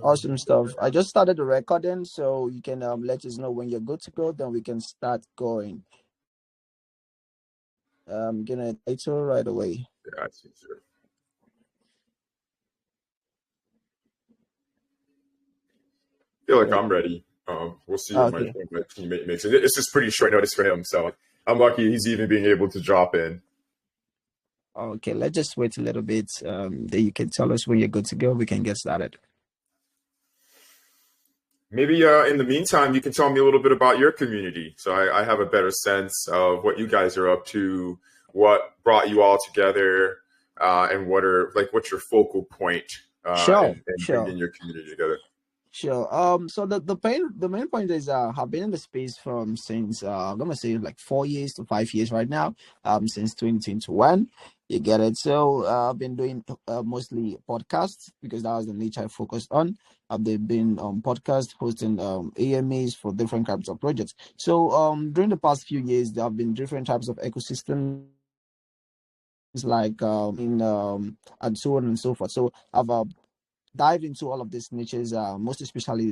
Awesome stuff. I just started the recording, so you can let us know when you're good to go. Then we can start going. Gonna title right away. Yeah, I see, sir. I feel like I'm ready. We'll see what my teammate makes. It's just pretty short notice for him, so I'm lucky he's even being able to drop in. Okay, let's just wait a little bit. Then you can tell us when you're good to go. We can get started. Maybe in the meantime, you can tell me a little bit about your community, so I have a better sense of what you guys are up to, what brought you all together, and what's your focal point in bringing your community together. Sure. So the main point is have been in the space from since I'm gonna say like 4 years to 5 years right now. Since 2021. You get it. So I've been doing mostly podcasts because that was the niche I focused on. I've been podcast hosting AMAs for different types of projects. So during the past few years there have been different types of ecosystems like and so on and so forth. So I've dive into all of these niches, most especially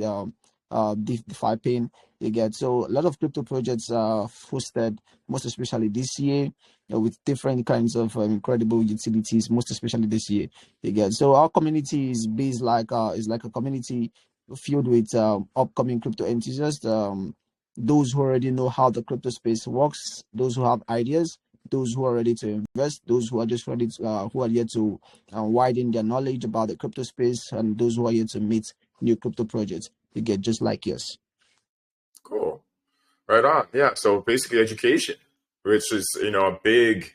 DeFi pin. You get so a lot of crypto projects hosted, most especially this year, with different kinds of incredible utilities, most especially this year. You get so our community is based like is like a community filled with upcoming crypto enthusiasts, those who already know how the crypto space works, those who have ideas, those who are ready to invest, those who are just ready to, who are here to widen their knowledge about the crypto space, and those who are here to meet new crypto projects. You get just like yours. Cool. Right on. Yeah. So basically education, which is, a big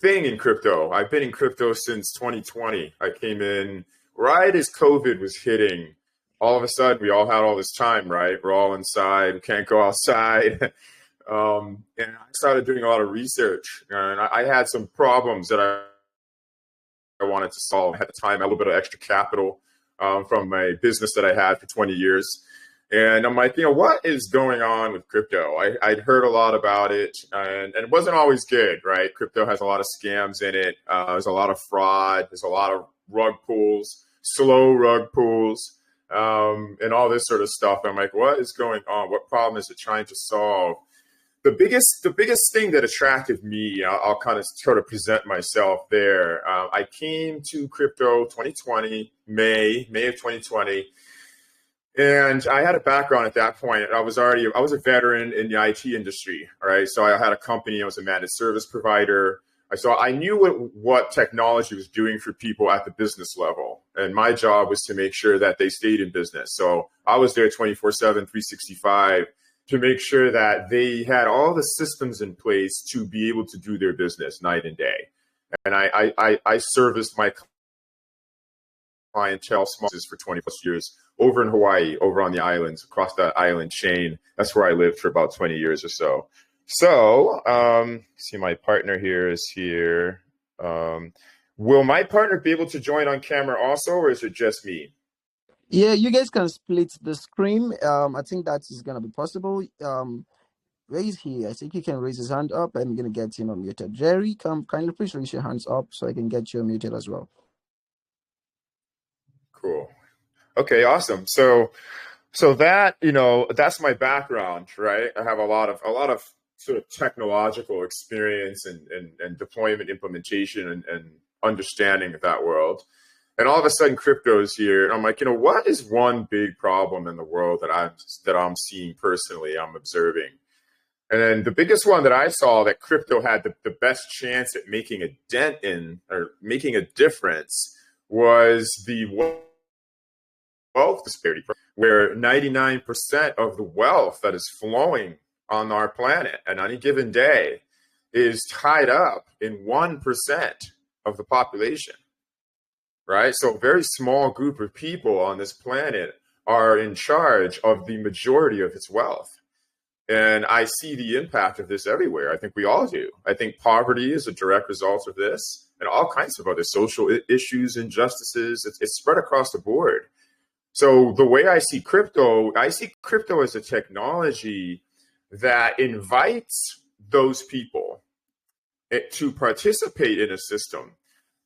thing in crypto. I've been in crypto since 2020. I came in right as COVID was hitting. All of a sudden, we all had all this time, right? We're all inside. We can't go outside. And I started doing a lot of research, and I had some problems that I wanted to solve. At the time, I had a little bit of extra capital from my business that I had for 20 years. And I'm like, what is going on with crypto? I'd heard a lot about it, and it wasn't always good, right? Crypto has a lot of scams in it. There's a lot of fraud. There's a lot of rug pulls, slow rug pulls, and all this sort of stuff. I'm like, what is going on? What problem is it trying to solve? The biggest thing that attracted me, I'll kind of sort of present myself there. I came to crypto 2020, May of 2020. And I had a background at that point. I was a veteran in the IT industry, right? So I had a company. I was a managed service provider. So I knew what technology was doing for people at the business level. And my job was to make sure that they stayed in business. So I was there 24/7, 365 to make sure that they had all the systems in place to be able to do their business night and day. And I serviced my clientele for 20 plus years over in Hawaii, over on the islands, across that island chain. That's where I lived for about 20 years or so. So, see, my partner here is here. Will my partner be able to join on camera also, or is it just me? Yeah, you guys can split the screen. I think that is gonna be possible. Raise here. I think he can raise his hand up. I'm gonna get him unmuted. Jerry, kindly please raise your hands up so I can get you unmuted as well. Cool. Okay, awesome. So that, that's my background, right? I have a lot of sort of technological experience and deployment, implementation, and understanding of that world. And all of a sudden crypto is here. And I'm like, what is one big problem in the world that I'm seeing personally, I'm observing? And then the biggest one that I saw that crypto had the best chance at making a dent in or making a difference was the wealth disparity, where 99% of the wealth that is flowing on our planet at any given day is tied up in 1% of the population, right? So a very small group of people on this planet are in charge of the majority of its wealth. And I see the impact of this everywhere. I think we all do. I think poverty is a direct result of this, and all kinds of other social issues, injustices. It's spread across the board. So the way I see crypto as a technology that invites those people to participate in a system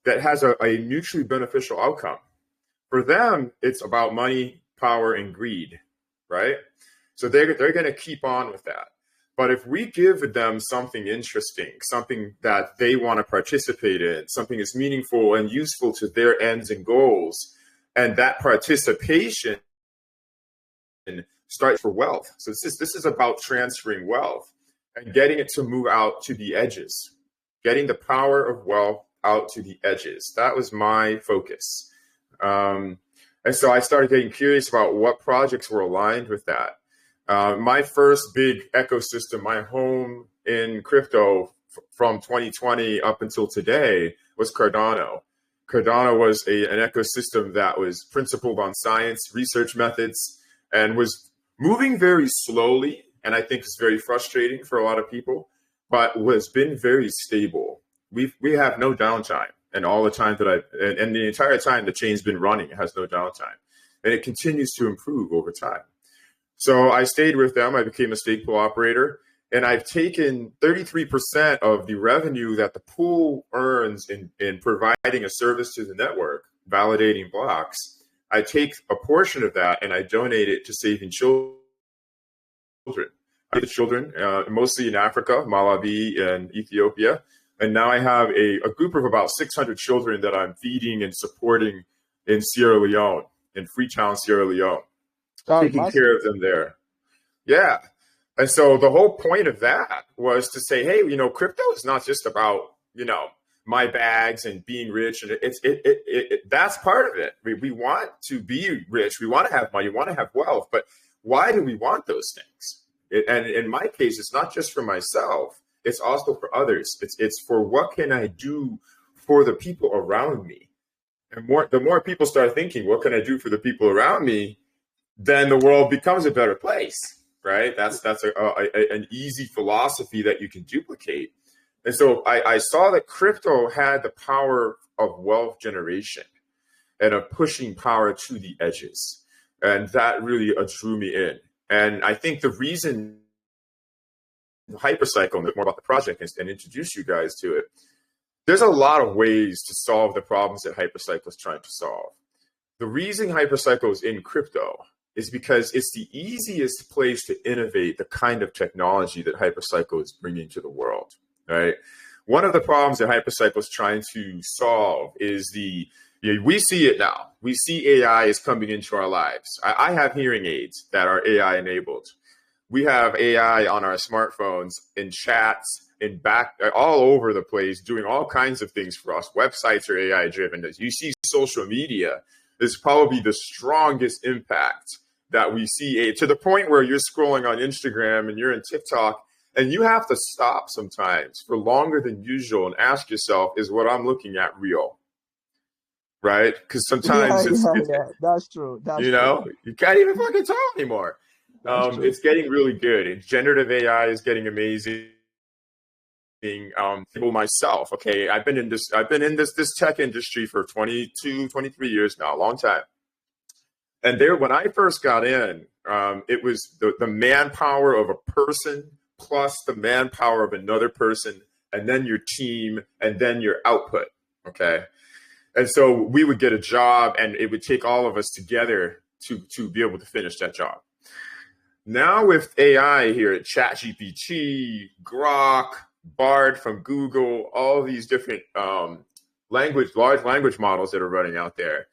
that has a mutually beneficial outcome. For them, it's about money, power, and greed, right? So they're going to keep on with that. But if we give them something interesting, something that they want to participate in, something that's meaningful and useful to their ends and goals, and that participation starts for wealth. So this is about transferring wealth and getting it to move out to the edges, getting the power of wealth out to the edges. That was my focus. And so I started getting curious about what projects were aligned with that. My first big ecosystem, my home in crypto from 2020 up until today was Cardano. Cardano was an ecosystem that was principled on science, research methods, and was moving very slowly. And I think it's very frustrating for a lot of people, but has been very stable. We have no downtime. And all the time and the entire time the chain's been running, it has no downtime. And it continues to improve over time. So I stayed with them. I became a stake pool operator, and I've taken 33% of the revenue that the pool earns in providing a service to the network, validating blocks. I take a portion of that and I donate it to saving children. Children, mostly in Africa, Malawi and Ethiopia. And now I have a group of about 600 children that I'm feeding and supporting in Sierra Leone, in Freetown, Sierra Leone. Taking care of them there. Yeah. And so the whole point of that was to say, hey, crypto is not just about, my bags and being rich. And that's part of it. We want to be rich. We want to have money. We want to have wealth. But why do we want those things? And in my case, it's not just for myself. It's also for others. It's for what can I do for the people around me? And the more people start thinking, what can I do for the people around me? Then the world becomes a better place, right? That's an easy philosophy that you can duplicate. And so I saw that crypto had the power of wealth generation and of pushing power to the edges. And that really drew me in. And I think the reason HyperCycle, and more about the project and introduce you guys to it, there's a lot of ways to solve the problems that HyperCycle is trying to solve. The reason HyperCycle is in crypto is because it's the easiest place to innovate the kind of technology that HyperCycle is bringing to the world, right? One of the problems that HyperCycle is trying to solve is we see it now. We see AI is coming into our lives. I have hearing aids that are AI enabled. We have AI on our smartphones, in chats, all over the place, doing all kinds of things for us. Websites are AI driven. As you see, social media is probably the strongest impact that we see, to the point where you're scrolling on Instagram and you're in TikTok, and you have to stop sometimes for longer than usual and ask yourself, is what I'm looking at real? Right? Because sometimes yeah, that's true. That's true. You can't even fucking tell anymore. True. It's getting really good. And generative AI is getting amazing. Myself, okay, I've been in this tech industry for 22, 23 years now, a long time. And when I first got in, it was the manpower of a person plus the manpower of another person, and then your team, and then your output. Okay. And so we would get a job and it would take all of us together to be able to finish that job. Now with AI here at ChatGPT, Grok, Bard from Google, all these different large language models that are running out there,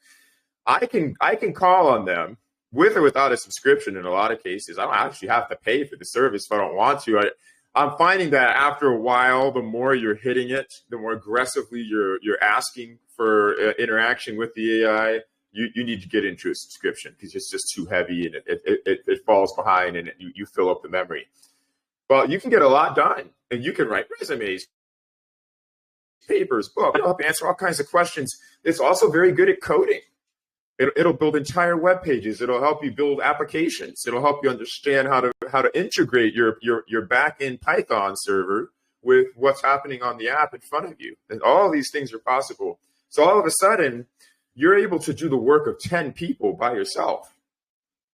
I can call on them with or without a subscription in a lot of cases. I don't actually have to pay for the service if I don't want to. I'm finding that after a while, the more you're hitting it, the more aggressively you're asking for interaction with the AI, you need to get into a subscription because it's just too heavy and it falls behind and you fill up the memory. Well, you can get a lot done and you can write resumes, papers, books. It'll help answer all kinds of questions. It's also very good at coding. It'll build entire web pages. It'll help you build applications. It'll help you understand how to integrate your back-end Python server with what's happening on the app in front of you. And all of these things are possible. So all of a sudden, you're able to do the work of 10 people by yourself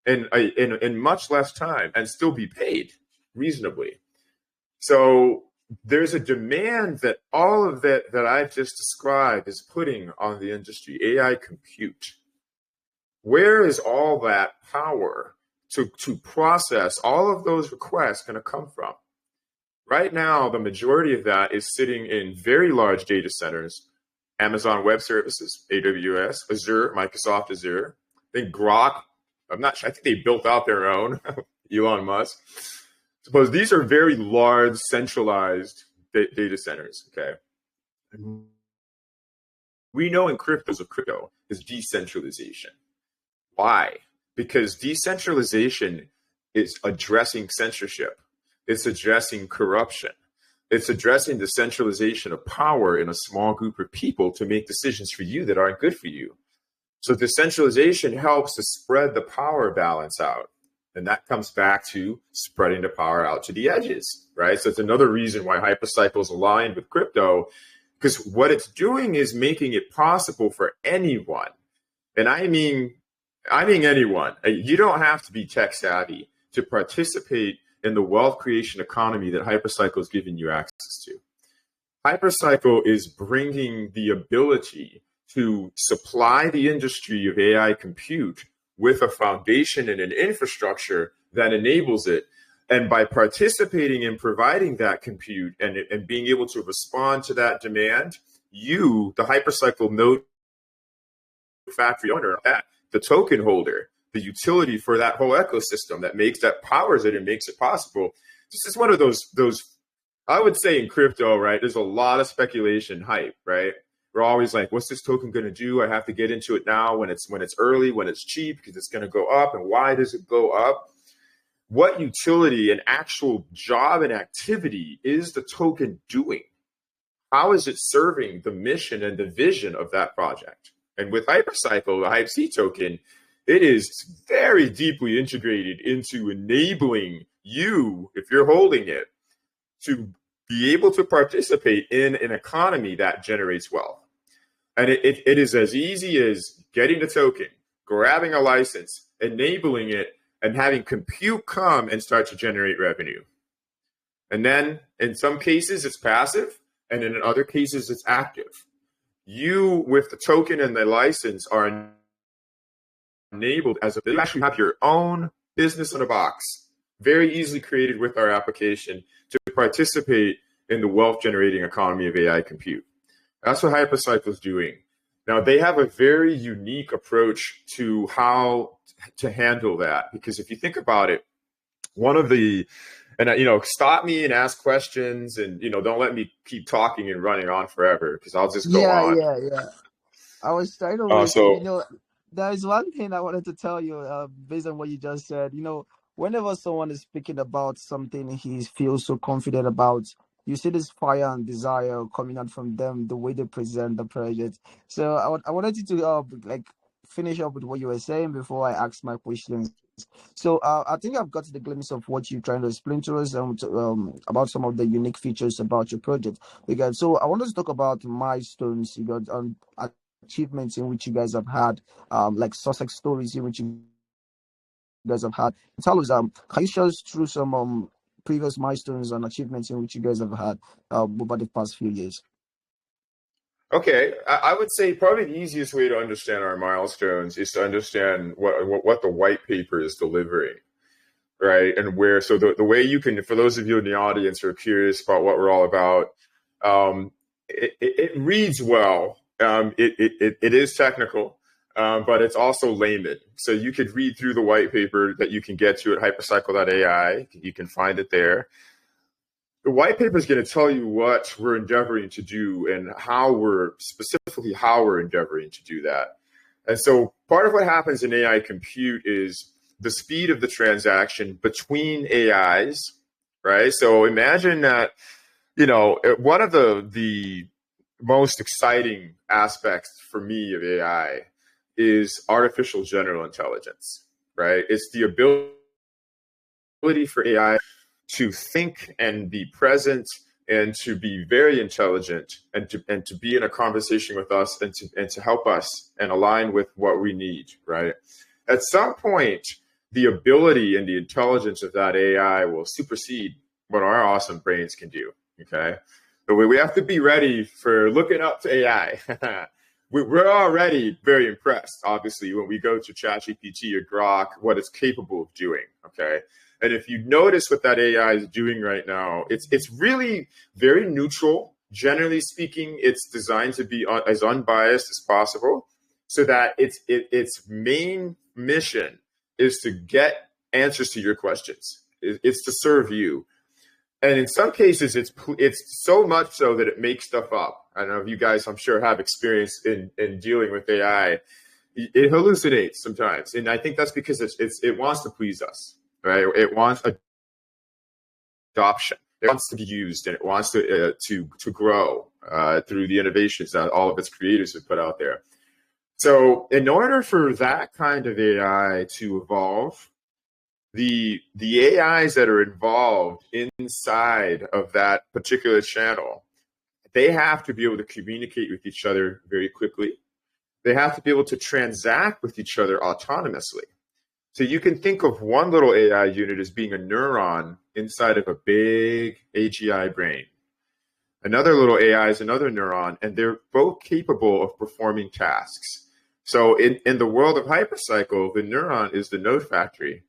in much less time and still be paid reasonably. So there's a demand that all of that I've just described is putting on the industry, AI compute. where is all that power to process all of those requests going to come from? Right now, the majority of that is sitting in very large data centers, Amazon Web Services, AWS, Azure, Microsoft Azure. I think Grok, I'm not sure, I think they built out their own, Elon Musk. Suppose these are very large, centralized data centers, okay? We know in crypto is decentralization. Why? Because decentralization is addressing censorship. It's addressing corruption. It's addressing the centralization of power in a small group of people to make decisions for you that aren't good for you. So decentralization helps to spread the power balance out. And that comes back to spreading the power out to the edges, right? So it's another reason why HyperCycle is aligned with crypto, because what it's doing is making it possible for anyone. And I mean anyone. You don't have to be tech savvy to participate in the wealth creation economy that HyperCycle is giving you access to. HyperCycle is bringing the ability to supply the industry of AI compute with a foundation and an infrastructure that enables it. And by participating in providing that compute and being able to respond to that demand, you, the HyperCycle node factory owner, the token holder, the utility for that whole ecosystem that powers it and makes it possible. This is one of those, I would say in crypto, right? There's a lot of speculation hype, right? We're always like, what's this token going to do? I have to get into it now when it's early, when it's cheap, because it's going to go up. And why does it go up? What utility and actual job and activity is the token doing? How is it serving the mission and the vision of that project? And with HyperCycle, the HypeC token, it is very deeply integrated into enabling you, if you're holding it, to be able to participate in an economy that generates wealth. And it is as easy as getting the token, grabbing a license, enabling it, and having compute come and start to generate revenue. And then in some cases, it's passive, and in other cases, it's active. You, with the token and the license, are enabled you actually have your own business in a box, very easily created with our application to participate in the wealth generating economy of AI compute. That's what HyperCycle is doing. Now, they have a very unique approach to how to handle that, because if you think about it, stop me and ask questions, and don't let me keep talking and running on forever, because I'll just go Yeah, on. yeah. I was trying to wait. So There is one thing I wanted to tell you, based on what you just said. Whenever someone is speaking about something he feels so confident about, you see this fire and desire coming out from them, the way they present the project. So I wanted you to finish up with what you were saying before I ask my questions. So I think I've got the glimpse of what you're trying to explain to us about some of the unique features about your project. So I wanted to talk about milestones you got on achievements in which you guys have had, like success stories in which you guys have had. Tell us, can you share us through some previous milestones and achievements in which you guys have had over the past few years? okay, I would say probably the easiest way to understand our milestones is to understand what the white paper is delivering, right? And where, so the way you can, for those of you in the audience who are curious about what we're all about, it reads well. It is technical, but it's also layman. So you could read through the white paper that you can get to at hypercycle.ai. You can find it there. The white paper is going to tell you what we're endeavoring to do and how we're endeavoring to do that. And so part of what happens in AI compute is the speed of the transaction between AIs, right? So imagine that, one of the most exciting aspects for me of AI is artificial general intelligence, right? It's the ability for AI to think and be present and to be very intelligent and to be in a conversation with us and to help us and align with what we need, right? At some point, the ability and the intelligence of that AI will supersede what our awesome brains can do, okay? But we have to be ready for looking up to AI. we're already very impressed, obviously, when we go to ChatGPT or Grok, what it's capable of doing. Okay. And if you notice what that AI is doing right now, it's really very neutral. Generally speaking, it's designed to be as unbiased as possible, so that its main mission is to get answers to your questions. It's to serve you. And in some cases, it's so much so that it makes stuff up. I don't know if you guys, I'm sure, have experience in dealing with AI. It hallucinates sometimes, and I think that's because it wants to please us, right? It wants adoption. It wants to be used, and it wants to grow through the innovations that all of its creators have put out there. So, in order for that kind of AI to evolve, the AIs that are involved inside of that particular channel, they have to be able to communicate with each other very quickly. They have to be able to transact with each other autonomously. So you can think of one little AI unit as being a neuron inside of a big AGI brain. Another little AI is another neuron, and they're both capable of performing tasks. So in the world of HyperCycle, the neuron is the node factory.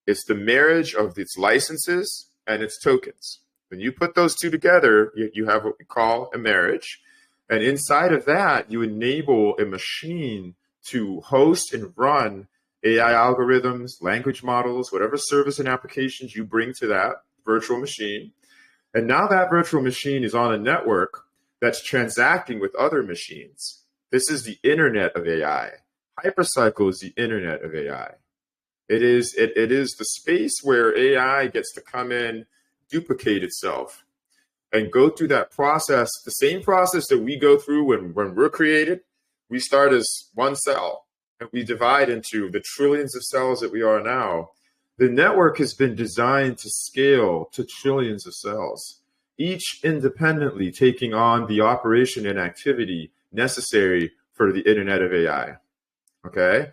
It's the marriage of its licenses and its tokens. When you put those two together, you have what we call a marriage. And inside of that, you enable a machine to host and run AI algorithms, language models, whatever service and applications you bring to that virtual machine. And now that virtual machine is on a network that's transacting with other machines. This is the internet of AI. HyperCycle is the internet of AI. It is the space where AI gets to come in, duplicate itself, and go through that process, the same process that we go through when we're created. We start as one cell, and we divide into the trillions of cells that we are now. The network has been designed to scale to trillions of cells, each independently taking on the operation and activity necessary for the internet of AI. Okay?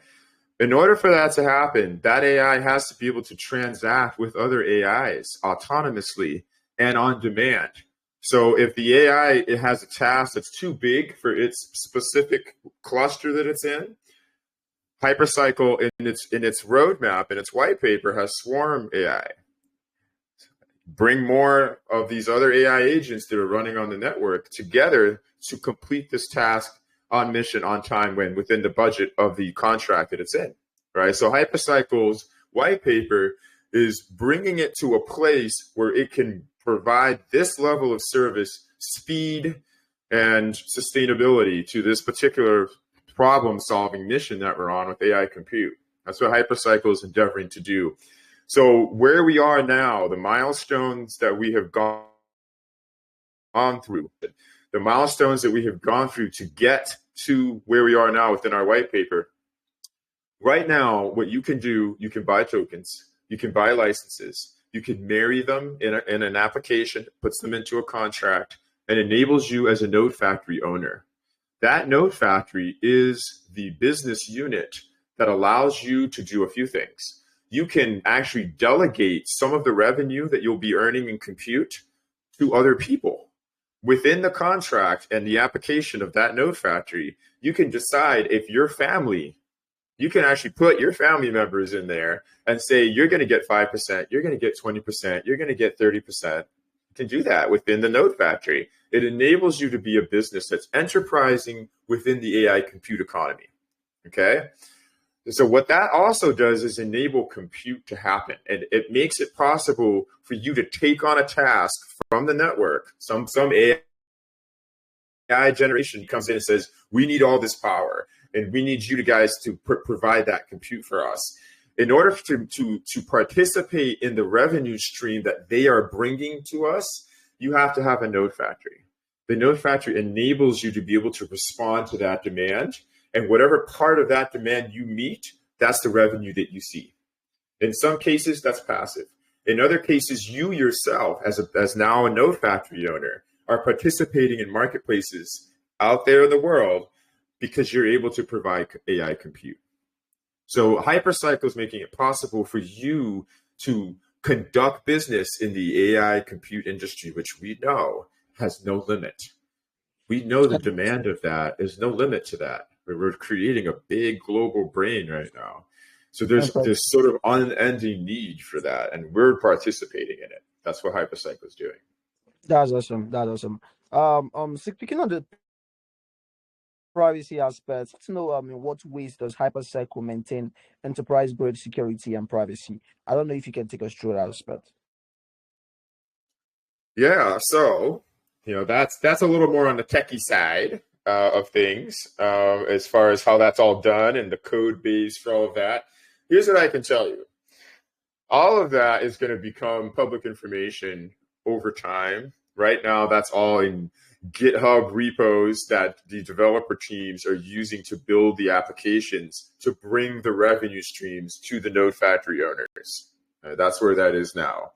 In order for that to happen, that AI has to be able to transact with other AIs autonomously and on demand. So if the AI it has a task that's too big for its specific cluster that it's in, HyperCycle in its roadmap, in its white paper, has Swarm AI. Bring more of these other AI agents that are running on the network together to complete this task on mission, on time, when within the budget of the contract that it's in, right? So HyperCycle's white paper is bringing it to a place where it can provide this level of service, speed, and sustainability to this particular problem-solving mission that we're on with AI compute. That's what HyperCycle is endeavoring to do. So where we are now, the milestones that we have gone through, the milestones that we have gone through to get to where we are now within our white paper. Right now, what you can do, you can buy tokens, you can buy licenses, you can marry them in an application, puts them into a contract, and enables you as a node factory owner. That node factory is the business unit that allows you to do a few things. You can actually delegate some of the revenue that you'll be earning in compute to other people. Within the contract and the application of that node factory, you can decide if your family, you can actually put your family members in there and say, you're going to get 5%, you're going to get 20%, you're going to get 30%. You can do that within the node factory. It enables you to be a business that's enterprising within the AI compute economy. Okay? So what that also does is enable compute to happen. And it makes it possible for you to take on a task from the network. Some AI generation comes in and says, we need all this power, and we need you guys to provide that compute for us. In order to participate in the revenue stream that they are bringing to us, you have to have a node factory. The node factory enables you to be able to respond to that demand. And whatever part of that demand you meet, that's the revenue that you see. In some cases, that's passive. In other cases, you yourself, as now a node factory owner, are participating in marketplaces out there in the world because you're able to provide AI compute. So HyperCycle is making it possible for you to conduct business in the AI compute industry, which we know has no limit. We know the demand of that. There's no limit to that. We're creating a big global brain right now. So there's Okay. this sort of unending need for that, and we're participating in it. That's what HyperCycle is doing. That's awesome. That's awesome. Speaking on the privacy aspect, to know in what ways does HyperCycle maintain enterprise grade security and privacy? I don't know if you can take us through that aspect. Yeah, so that's a little more on the techie side of things as far as how that's all done and the code base for all of that. Here's what I can tell you: all of that is going to become public information over time. Right now, that's all in GitHub repos that the developer teams are using to build the applications to bring the revenue streams to the Node factory owners. That's where that is now.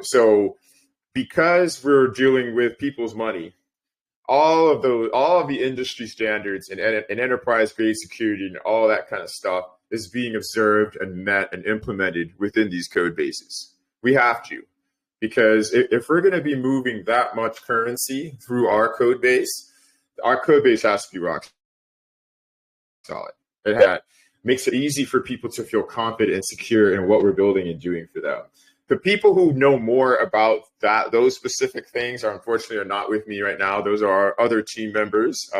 So because we're dealing with people's money, all of the industry standards and enterprise grade security and all that kind of stuff is being observed and met and implemented within these code bases. We have to, because if we're going to be moving that much currency through our code base has to be rock solid. It makes it easy for people to feel confident and secure in what we're building and doing for them. The people who know more about those specific things are unfortunately not with me right now. Those are our other team members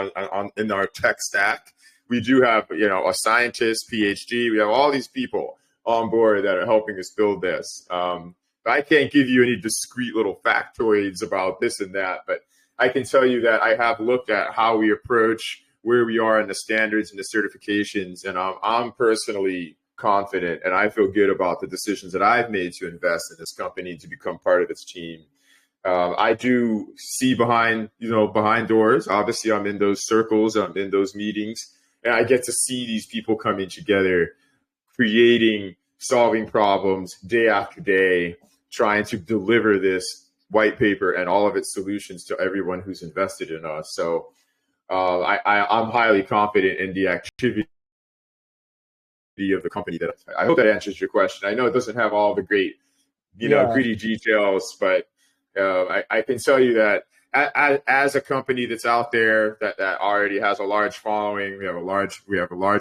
in our tech stack. We do have, a scientist, PhD. We have all these people on board that are helping us build this. I can't give you any discrete little factoids about this and that, but I can tell you that I have looked at how we approach where we are in the standards and the certifications, and I'm personally confident, and I feel good about the decisions that I've made to invest in this company to become part of its team. I do see behind doors. Obviously, I'm in those circles, I'm in those meetings, and I get to see these people coming together, creating, solving problems day after day, trying to deliver this white paper and all of its solutions to everyone who's invested in us. So I'm highly confident in the activity of the company. That I hope that answers your question. I know it doesn't have all the great, Yeah. gritty details, but I can tell you that as a company that's out there that already has a large following, we have a large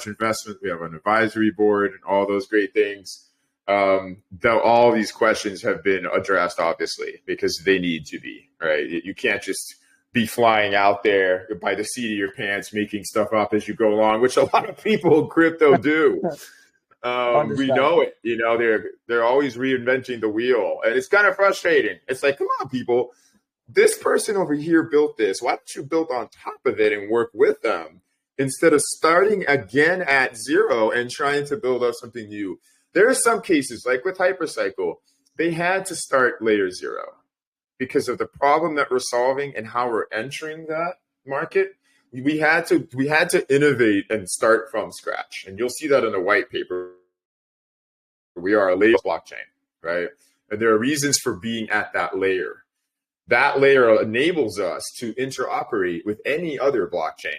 investment, we have an advisory board, and all those great things. Though all these questions have been addressed, obviously, because they need to be, right. You can't just be flying out there by the seat of your pants, making stuff up as you go along, which a lot of people in crypto do. We Understand. know it. They're always reinventing the wheel, and it's kind of frustrating. It's like, come on, people. This person over here built this. Why don't you build on top of it and work with them instead of starting again at zero and trying to build up something new? There are some cases, like with HyperCycle, they had to start layer zero because of the problem that we're solving and how we're entering that market. We had to innovate and start from scratch. And you'll see that in the white paper. We are a layer blockchain, right? And there are reasons for being at that layer. That layer enables us to interoperate with any other blockchain,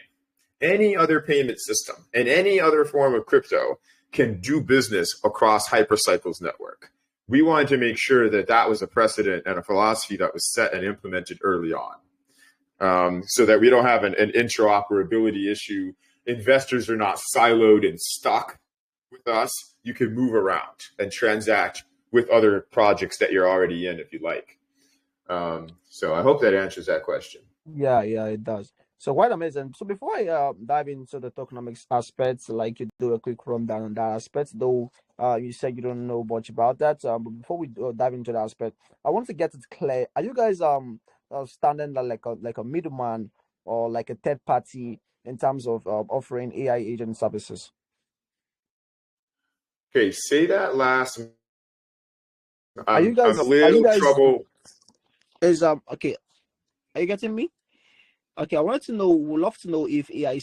any other payment system, and any other form of crypto can do business across HyperCycle's network. We wanted to make sure that that was a precedent and a philosophy that was set and implemented early on, so that we don't have an interoperability issue. Investors are not siloed and stuck with us. You can move around and transact with other projects that you're already in if you like. So I hope that answers that question. Yeah, yeah, it does. So quite amazing. So before I dive into the tokenomics aspects, like you do a quick rundown on that aspect, though you said you don't know much about that. But before we dive into that aspect, I want to get it clear. Are you guys standing like a middleman or like a third party in terms of offering AI agent services? Okay, say that last. Are you I'm guys a are you little guys trouble. is okay? Are you getting me? Okay, I wanted to know, would love to know if AI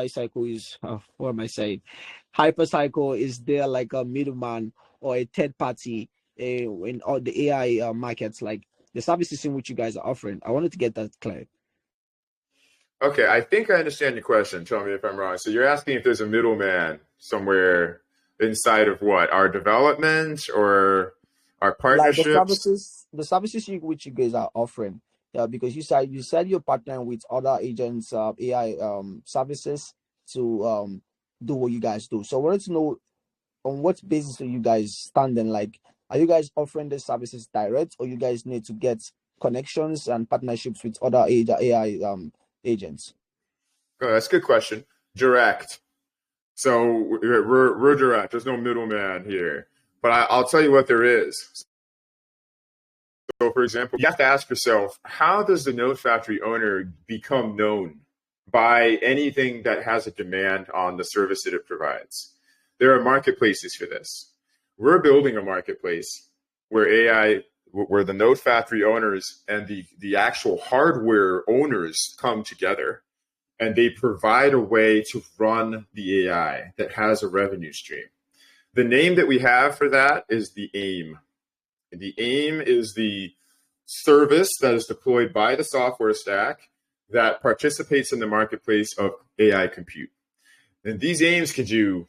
cycle is what am I saying? HyperCycle, is there like a middleman or a third party in all the AI markets, like the services in which you guys are offering? I wanted to get that clear. Okay, I think I understand your question. Tell me if I'm wrong. So you're asking if there's a middleman somewhere inside of what? Our development or our Like partnerships? the services which you guys are offering. because you said you're partnering with other agents, AI services to do what you guys do. So I wanted to know, on what basis are you guys standing? Like, are you guys offering the services direct, or you guys need to get connections and partnerships with other AI agents? Oh, that's a good question. Direct. So we're direct. There's no middleman here. But I'll tell you what there is. So, for example, you have to ask yourself, how does the node factory owner become known by anything that has a demand on the service that it provides? There are marketplaces for this. We're building a marketplace where the node factory owners and the actual hardware owners come together, and they provide a way to run the AI that has a revenue stream. The name that we have for that is the AIM. The AIM is the service that is deployed by the software stack that participates in the marketplace of AI compute. And these AIMs can do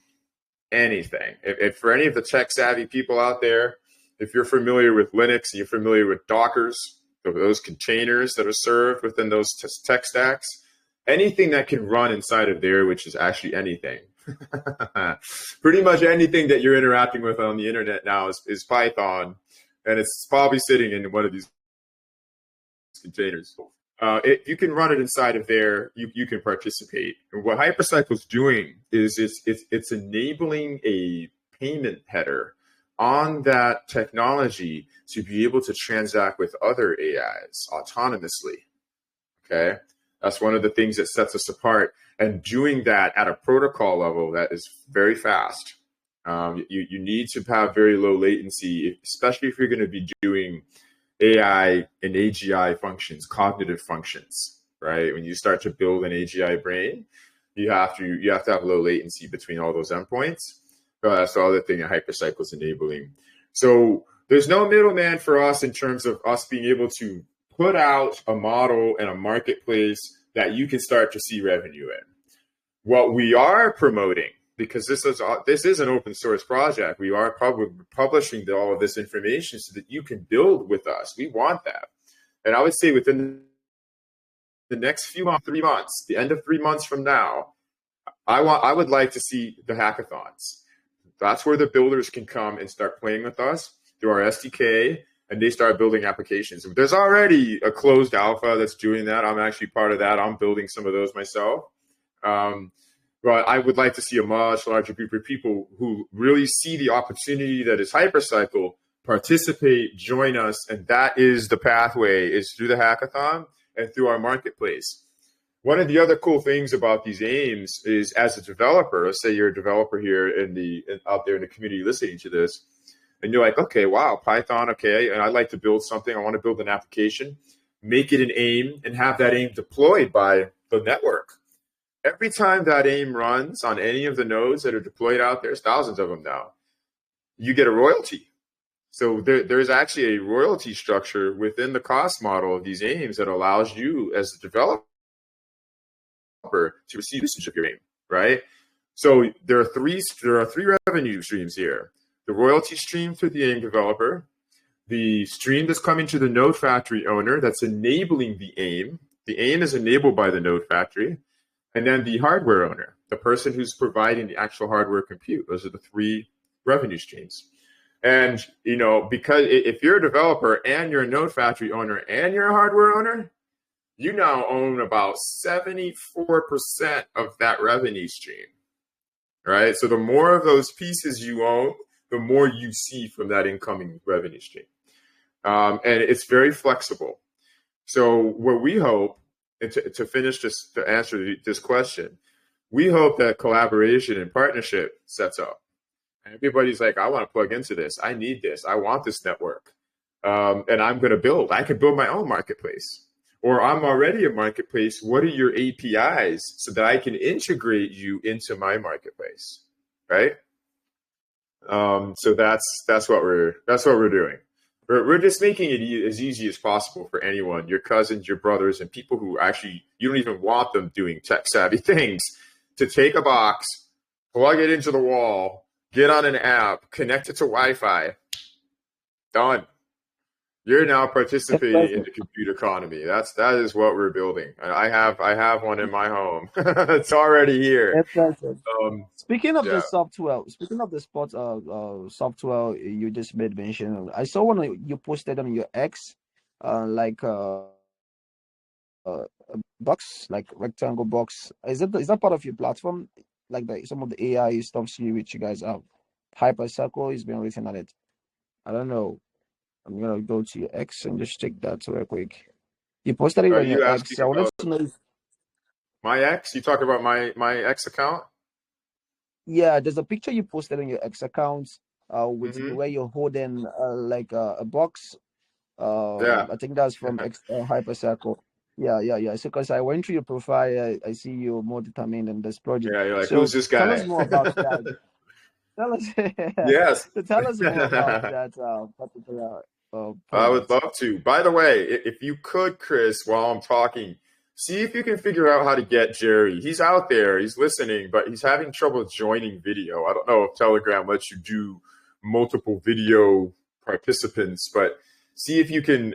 anything. If for any of the tech savvy people out there, if you're familiar with Linux and you're familiar with Dockers, those containers that are served within those tech stacks, anything that can run inside of there, which is actually anything. Pretty much anything that you're interacting with on the internet now is Python, and it's probably sitting in one of these containers. If you can run it inside of there, you can participate. And what HyperCycle is doing is it's enabling a payment header on that technology to be able to transact with other AIs autonomously. Okay, that's one of the things that sets us apart. And doing that at a protocol level that is very fast. You need to have very low latency, especially if you're going to be doing AI and AGI functions, cognitive functions, right? When you start to build an AGI brain, you have to have low latency between all those endpoints. That's the other thing that HyperCycle is enabling. So there's no middleman for us in terms of us being able to put out a model and a marketplace that you can start to see revenue in. What we are promoting, because this is an open source project, we are publishing all of this information so that you can build with us. We want that. And I would say within the next 3 months, the end of 3 months from now, I would like to see the hackathons. That's where the builders can come and start playing with us through our SDK, and they start building applications. There's already a closed alpha that's doing that. I'm actually part of that. I'm building some of those myself. But I would like to see a much larger group of people who really see the opportunity that is HyperCycle participate, join us, and that is the pathway, is through the hackathon and through our marketplace. One of the other cool things about these AIMs is, as a developer, let's say you're a developer here out there in the community listening to this, and you're like, okay, wow, Python, okay, and I'd like to build something. I want to build an application, make it an AIM, and have that AIM deployed by the network. Every time that AIM runs on any of the nodes that are deployed out there, there's thousands of them now, you get a royalty. So there's actually a royalty structure within the cost model of these AIMs that allows you as a developer to receive usage of your AIM, right? So there are three revenue streams here. The royalty stream through the AIM developer, the stream that's coming to the node factory owner that's enabling the AIM. The AIM is enabled by the node factory. And then the hardware owner, the person who's providing the actual hardware compute. Those are the three revenue streams. And, because if you're a developer and you're a node factory owner and you're a hardware owner, you now own about 74% of that revenue stream, right? So the more of those pieces you own, the more you see from that incoming revenue stream. And it's very flexible. So what we hope, and to finish this, to answer this question, we hope that collaboration and partnership sets up. And everybody's like, I want to plug into this. I need this. I want this network. And I'm going to build. I could build my own marketplace. Or I'm already a marketplace. What are your APIs so that I can integrate you into my marketplace, right? So that's what we're doing. We're just making it as easy as possible for anyone, your cousins, your brothers, and people who actually, you don't even want them doing tech-savvy things, to take a box, plug it into the wall, get on an app, connect it to Wi-Fi. Done. You're now participating in Impressive. the computer economy. That is what we're building. I have one in my home. It's already here. Impressive. Um, Speaking of yeah, the software, speaking of the sports software you just made mention, I saw one you posted on your X, like a box, like rectangle box. Is that part of your platform? Like some of the AI stuff you which you guys have. HyperCycle has been written on it. I don't know. I'm gonna go to your X and just check that real quick. You posted it are on your you asking X. I wanted about to know if, my ex? You talking about my ex account? yeah, there's a picture you posted on your X account, with Hmm. where you're holding like a box. Yeah, I think that's from HyperCycle. Yeah. So, because I went through your profile, I see you're more determined in this project. yeah. You're like, who's So, this tell guy? us more about that. Tell us, Yes. so tell us more about that particular I would project. love to. By the way, if you could, Chris, while I'm talking, see if you can figure out how to get Jerry. He's out there, he's listening, but he's having trouble joining video. I don't know if Telegram lets you do multiple video participants, but see if you can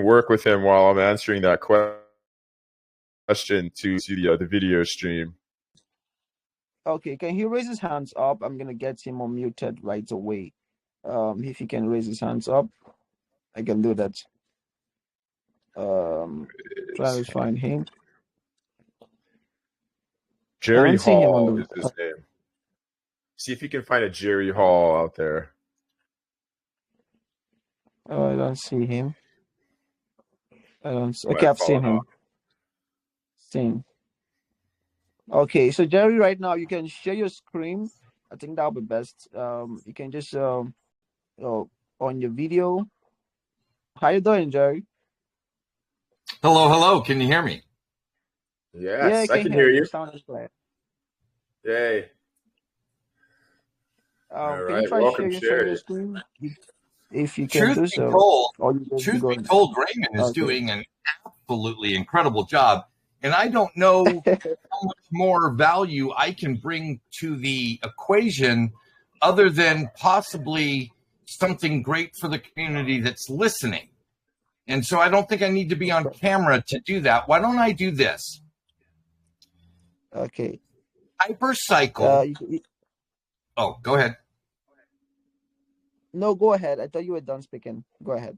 work with him while I'm answering that question to the video stream. Okay, can he raise his hands up? I'm gonna get him unmuted right away. If he can raise his hands up, I can do that. Um, try to find him. I Jerry don't see him on Hall the. is his name. See if you can find a Jerry Hall out there. I don't see him. I don't. He might Okay, have I've seen fallen off. him. Seen. Okay, so Jerry, right now you can share your screen. I think that'll be best. You can just on your video. How you doing, Jerry? Hello, hello. Can you hear me? Yeah, I Yes, I can can hear hear you. you. Sound is clear. Yay. All Can you right. try Welcome, sharing your Jerry. screen if you can Truth do be so, told, or you just be truth be going. told, Raymond is Okay. doing an absolutely incredible job. And I don't know how much more value I can bring to the equation other than possibly something great for the community that's listening. And so I don't think I need to be on camera to do that. Why don't I do this? Okay. HyperCycle. You, Oh, go ahead. no, go ahead. I thought you were done speaking. Go ahead.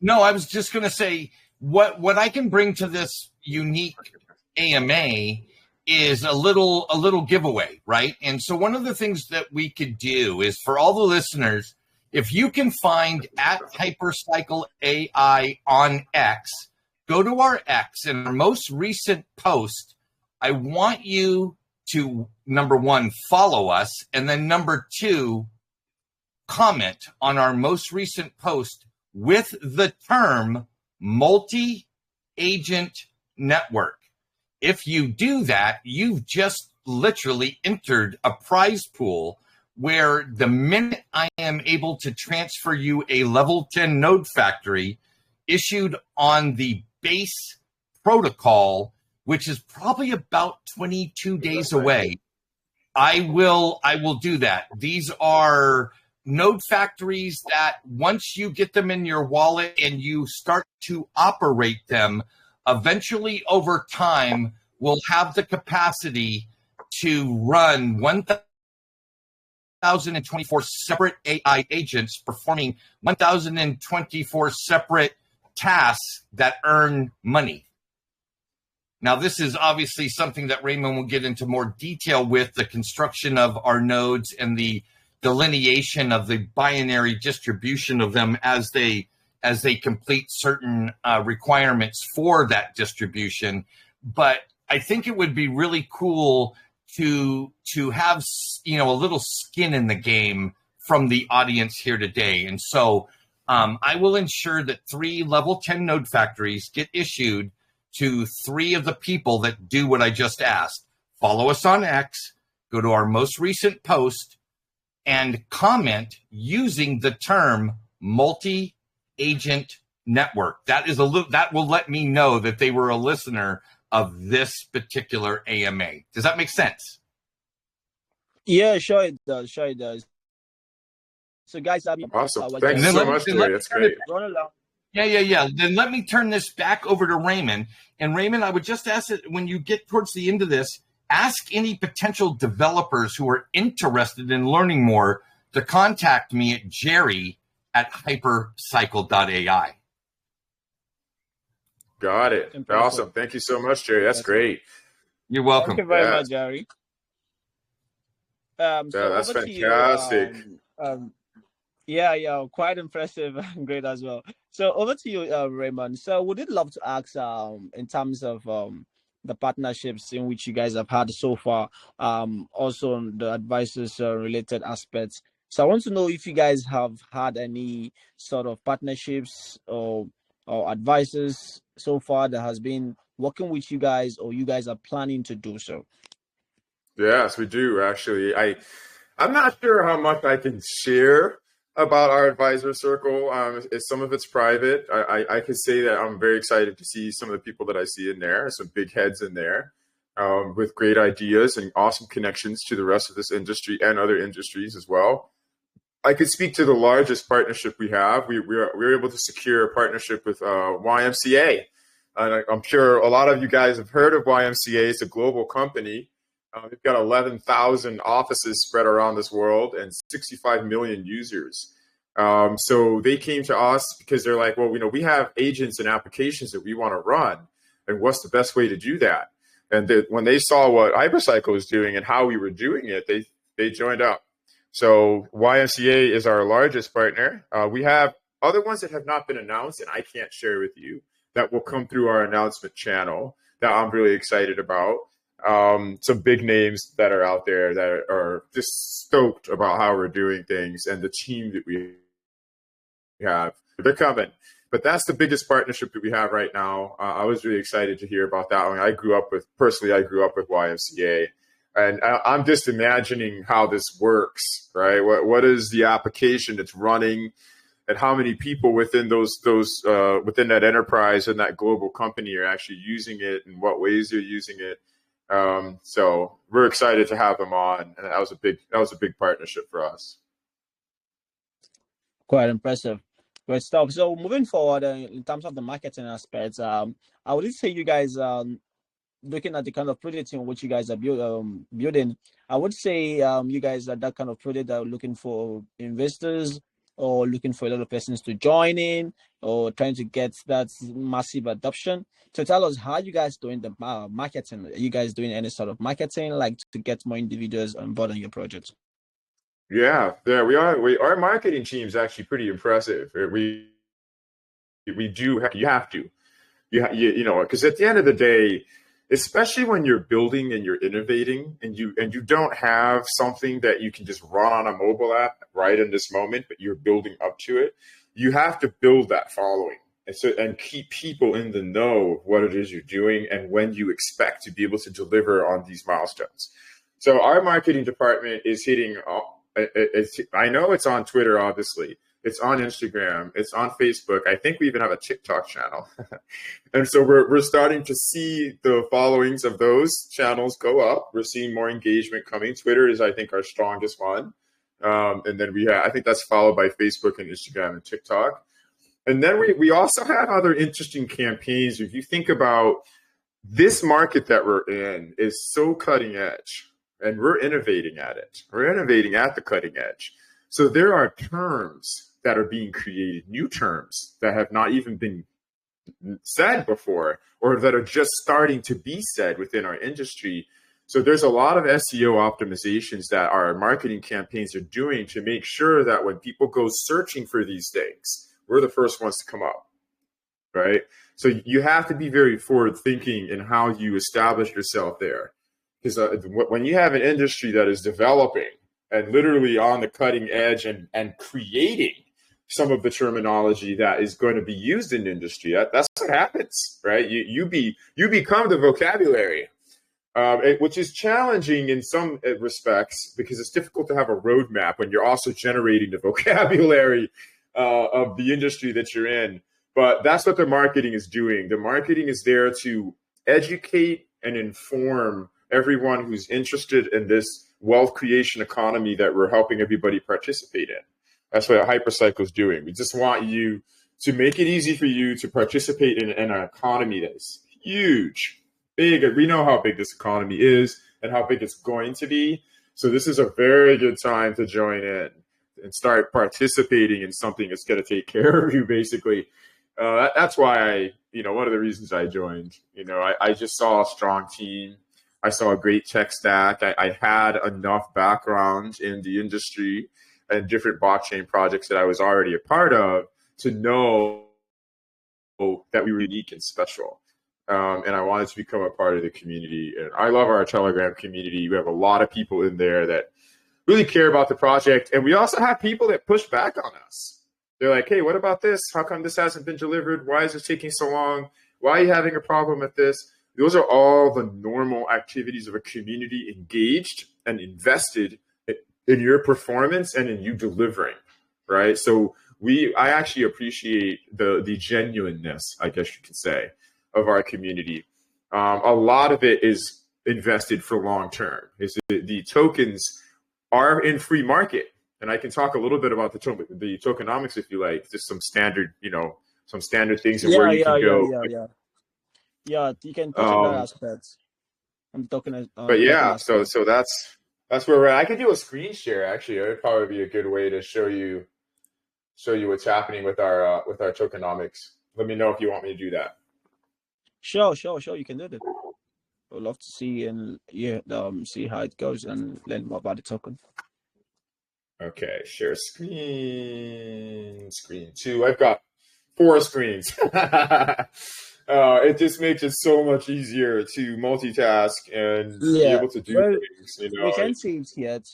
No, I was just going to say what I can bring to this unique AMA is a little giveaway, right? And so one of the things that we could do is for all the listeners, if you can find at HyperCycle AI on X, go to our X and our most recent post. I want you to number one, follow us, and then number two, comment on our most recent post with the term multi-agent network. If you do that, you've just literally entered a prize pool where the minute I am able to transfer you a level 10 node factory issued on the base protocol, which is probably about 22 days away, I will do that. These are node factories that once you get them in your wallet and you start to operate them, eventually over time will have the capacity to run 1,024 separate AI agents performing 1,024 separate tasks that earn money. Now, this is obviously something that Raymond will get into more detail with the construction of our nodes and the delineation of the binary distribution of them as they complete certain requirements for that distribution. But I think it would be really cool to have a little skin in the game from the audience here today. And so I will ensure that 3 level 10 node factories get issued to 3 of the people that do what I just asked. Follow us on X, go to our most recent post, and comment using the term multi-agent network. That will let me know that they were a listener of this particular AMA. Does that make sense? Yeah, sure it does. Sure it does. So guys, Awesome. we're Thank And you just then so let me, much, then Jerry. let me That's turn it. great. run along. Yeah. Then let me turn this back over to Raymond. And Raymond, I would just ask that when you get towards the end of this, ask any potential developers who are interested in learning more to contact me at jerry@hypercycle.ai. Got it. Impressive. Awesome. Thank you so much, Jerry. That's Impressive. great. You're Thank welcome. you very Yeah, much, Jerry. yeah, So that's over to you. fantastic. Yeah, quite impressive and great as well. So over to you, Raymond. So we would love to ask, in terms of the partnerships in which you guys have had so far, also on the advisors related aspects. So I want to know if you guys have had any sort of partnerships or advisors so far that has been working with you guys, or you guys are planning to do so. Yes, we do actually. I'm not sure how much I can share about our advisor circle. Some of it's private. I could say that I'm very excited to see some of the people that I see in there. Some big heads in there, with great ideas and awesome connections to the rest of this industry and other industries as well. I could speak to the largest partnership we have. We were able to secure a partnership with YMCA. And I'm sure a lot of you guys have heard of YMCA. It's a global company. They've got 11,000 offices spread around this world and 65 million users. So they came to us because they're like, well, we have agents and applications that we want to run. And what's the best way to do that? And when they saw what HyperCycle was doing and how we were doing it, they joined up. So YMCA is our largest partner. We have other ones that have not been announced and I can't share with you that will come through our announcement channel that I'm really excited about. Some big names that are out there that are just stoked about how we're doing things and the team that we have. They're coming. But that's the biggest partnership that we have right now. I was really excited to hear about that one. I grew up with YMCA. And I'm just imagining how this works, right? What is the application that's running, and how many people within within that enterprise and that global company are actually using it, and what ways they're using it. So we're excited to have them on, and that was a big partnership for us. Quite impressive. Great stuff. So moving forward, in terms of the marketing aspects, I would say you guys, looking at the kind of project in which you guys are building, I would say you guys are that kind of project that are looking for investors, or looking for a lot of persons to join in, or trying to get that massive adoption. So tell us, how you guys doing the marketing? Are you guys doing any sort of marketing, like to get more individuals on board on your project? Yeah, we are. Our marketing team is actually pretty impressive. We do. You have to. Because at the end of the day, especially when you're building and you're innovating, and you don't have something that you can just run on a mobile app right in this moment, but you're building up to it, you have to build that following, and keep people in the know of what it is you're doing and when you expect to be able to deliver on these milestones. So our marketing department is hitting. I know it's on Twitter, obviously. It's on Instagram. It's on Facebook. I think we even have a TikTok channel. And so we're starting to see the followings of those channels go up. We're seeing more engagement coming. Twitter is, I think, our strongest one. And then I think that's followed by Facebook and Instagram and TikTok. And then we also have other interesting campaigns. If you think about this market that we're in is so cutting edge, and we're innovating at it. We're innovating at the cutting edge. So there are terms that are being created, new terms that have not even been said before, or that are just starting to be said within our industry. So there's a lot of SEO optimizations that our marketing campaigns are doing to make sure that when people go searching for these things, we're the first ones to come up, right? So you have to be very forward thinking in how you establish yourself there. Because when you have an industry that is developing and literally on the cutting edge and creating some of the terminology that is going to be used in industry, that's what happens, right? You become the vocabulary, which is challenging in some respects, because it's difficult to have a roadmap when you're also generating the vocabulary of the industry that you're in. But that's what the marketing is doing. The marketing is there to educate and inform everyone who's interested in this wealth creation economy that we're helping everybody participate in. That's what HyperCycle is doing. We just want you to make it easy for you to participate in an economy that is huge, big. We know how big this economy is and how big it's going to be. So this is a very good time to join in and start participating in something that's going to take care of you, basically. That's why one of the reasons I joined. I just saw a strong team. I saw a great tech stack. I had enough background in the industry and different blockchain projects that I was already a part of to know that we were unique and special. And I wanted to become a part of the community. And I love our Telegram community. We have a lot of people in there that really care about the project. And we also have people that push back on us. They're like, hey, what about this? How come this hasn't been delivered? Why is it taking so long? Why are you having a problem with this? Those are all the normal activities of a community engaged and invested in your performance and in you delivering, right? So I actually appreciate the genuineness, I guess you could say, of our community. A lot of it is invested for long term. The tokens are in free market, and I can talk a little bit about the tokenomics if you like. Just some standard, things and where you can go. Yeah, you can touch on that aspect. I'm talking. But yeah, so that's where we're at. I could do a screen share. Actually, it would probably be a good way to show you what's happening with our tokenomics. Let me know if you want me to do that. Sure. You can do that. I'd love to see and see how it goes and learn more about the token. Okay, share screen 2. I've got 4 screens. It just makes it so much easier to multitask and be able to do things. We can't see it yet.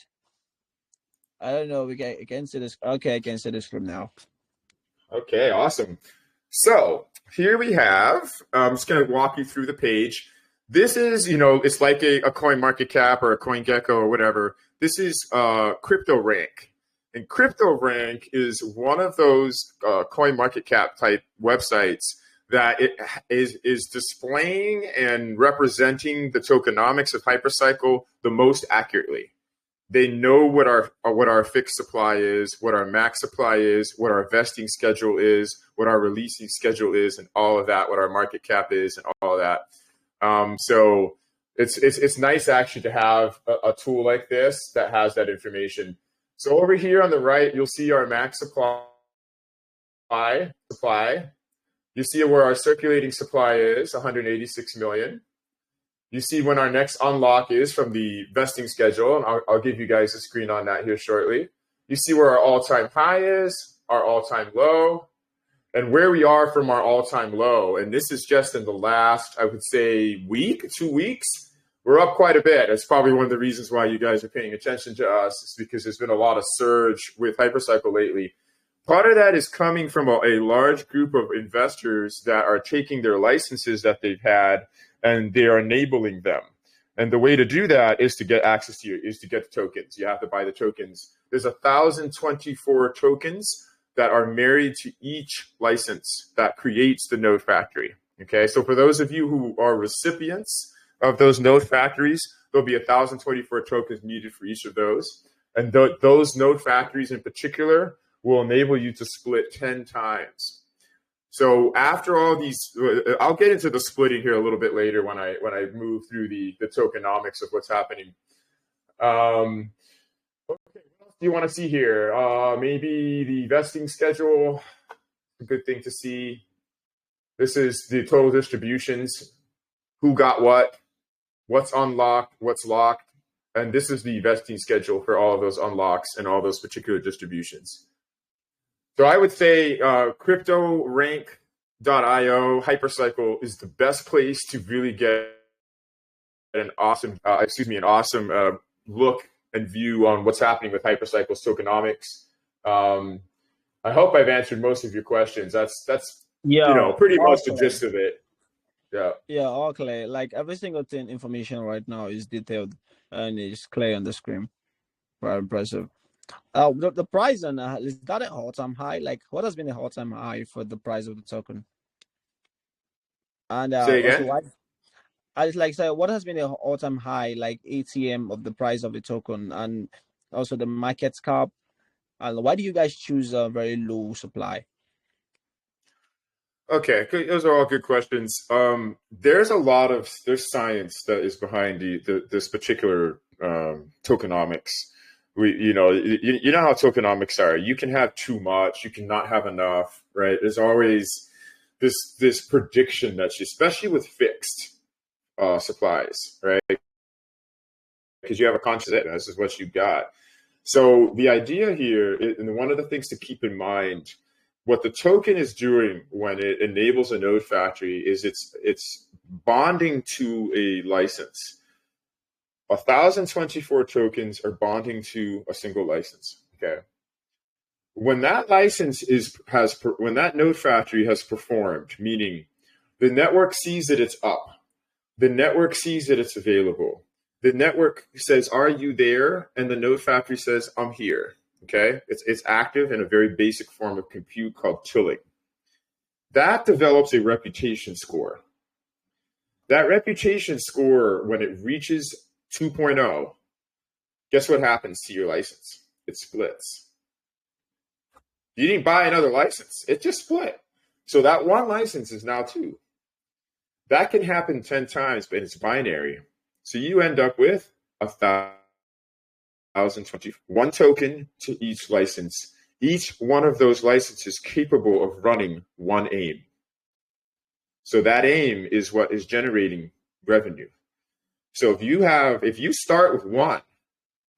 I don't know. We can see this. Okay, I can see this from now. Okay, awesome. So here we have. I'm just going to walk you through the page. This is, it's like a coin market cap or a coin gecko or whatever. This is crypto rank. And crypto rank is one of those coin market cap type websites that it is displaying and representing the tokenomics of HyperCycle the most accurately. They know what our fixed supply is, what our max supply is, what our vesting schedule is, what our releasing schedule is, and all of that, what our market cap is, and all of that. So it's nice actually to have a tool like this that has that information. So over here on the right, you'll see our max supply. You see where our circulating supply is, 186 million. You see when our next unlock is from the vesting schedule, and I'll give you guys a screen on that here shortly. You see where our all-time high is, our all-time low, and where we are from our all-time low. And this is just in the last, I would say, 2 weeks. We're up quite a bit. It's probably one of the reasons why you guys are paying attention to us. It's because there's been a lot of surge with HyperCycle lately. Part of that is coming from a large group of investors that are taking their licenses that they've had and they are enabling them. And the way to do that is to get access to the tokens. You have to buy the tokens. There's 1,024 tokens that are married to each license that creates the node factory. Okay, so for those of you who are recipients of those node factories, there'll be 1,024 tokens needed for each of those. And those node factories in particular will enable you to split 10 times. So after all these, I'll get into the splitting here a little bit later when I move through the tokenomics of what's happening. Okay, what else do you want to see here? Maybe the vesting schedule, a good thing to see. This is the total distributions, who got what's unlocked, what's locked, and this is the vesting schedule for all of those unlocks and all those particular distributions. So I would say CryptoRank.io, HyperCycle is the best place to really get an awesome look and view on what's happening with HyperCycle's tokenomics. I hope I've answered most of your questions. That's pretty much the gist of it. Yeah, all clear. Like every single thing information right now is detailed and it's clear on the screen. Very impressive. The price on is that an all-time high? Like, what has been the all-time high for the price of the token? And say again. What has been the all-time high, like ATM of the price of the token, and also the market cap, And why do you guys choose a very low supply? Okay, those are all good questions. There's science that is behind this particular tokenomics. You know how tokenomics are. You can have too much, you cannot have enough, right? There's always this prediction that especially with fixed supplies, right? Because you have a conscious, this is what you got. So the idea here, and one of the things to keep in mind, what the token is doing when it enables a node factory is it's bonding to a license. 1,024 tokens are bonding to a single license. Okay. When that license when that node factory has performed, meaning the network sees that it's up, the network sees that it's available. The network says, "Are you there?" And the node factory says, "I'm here." Okay, it's active in a very basic form of compute called tooling. That develops a reputation score. That reputation score, when it reaches 2.0, guess what happens to your license? It splits. You didn't buy another license. It just split. So that one license is now two. That can happen 10 times, but it's binary. So you end up with 1,020, one token to each license. Each one of those licenses capable of running one AIM. So that AIM is what is generating revenue. So if you start with one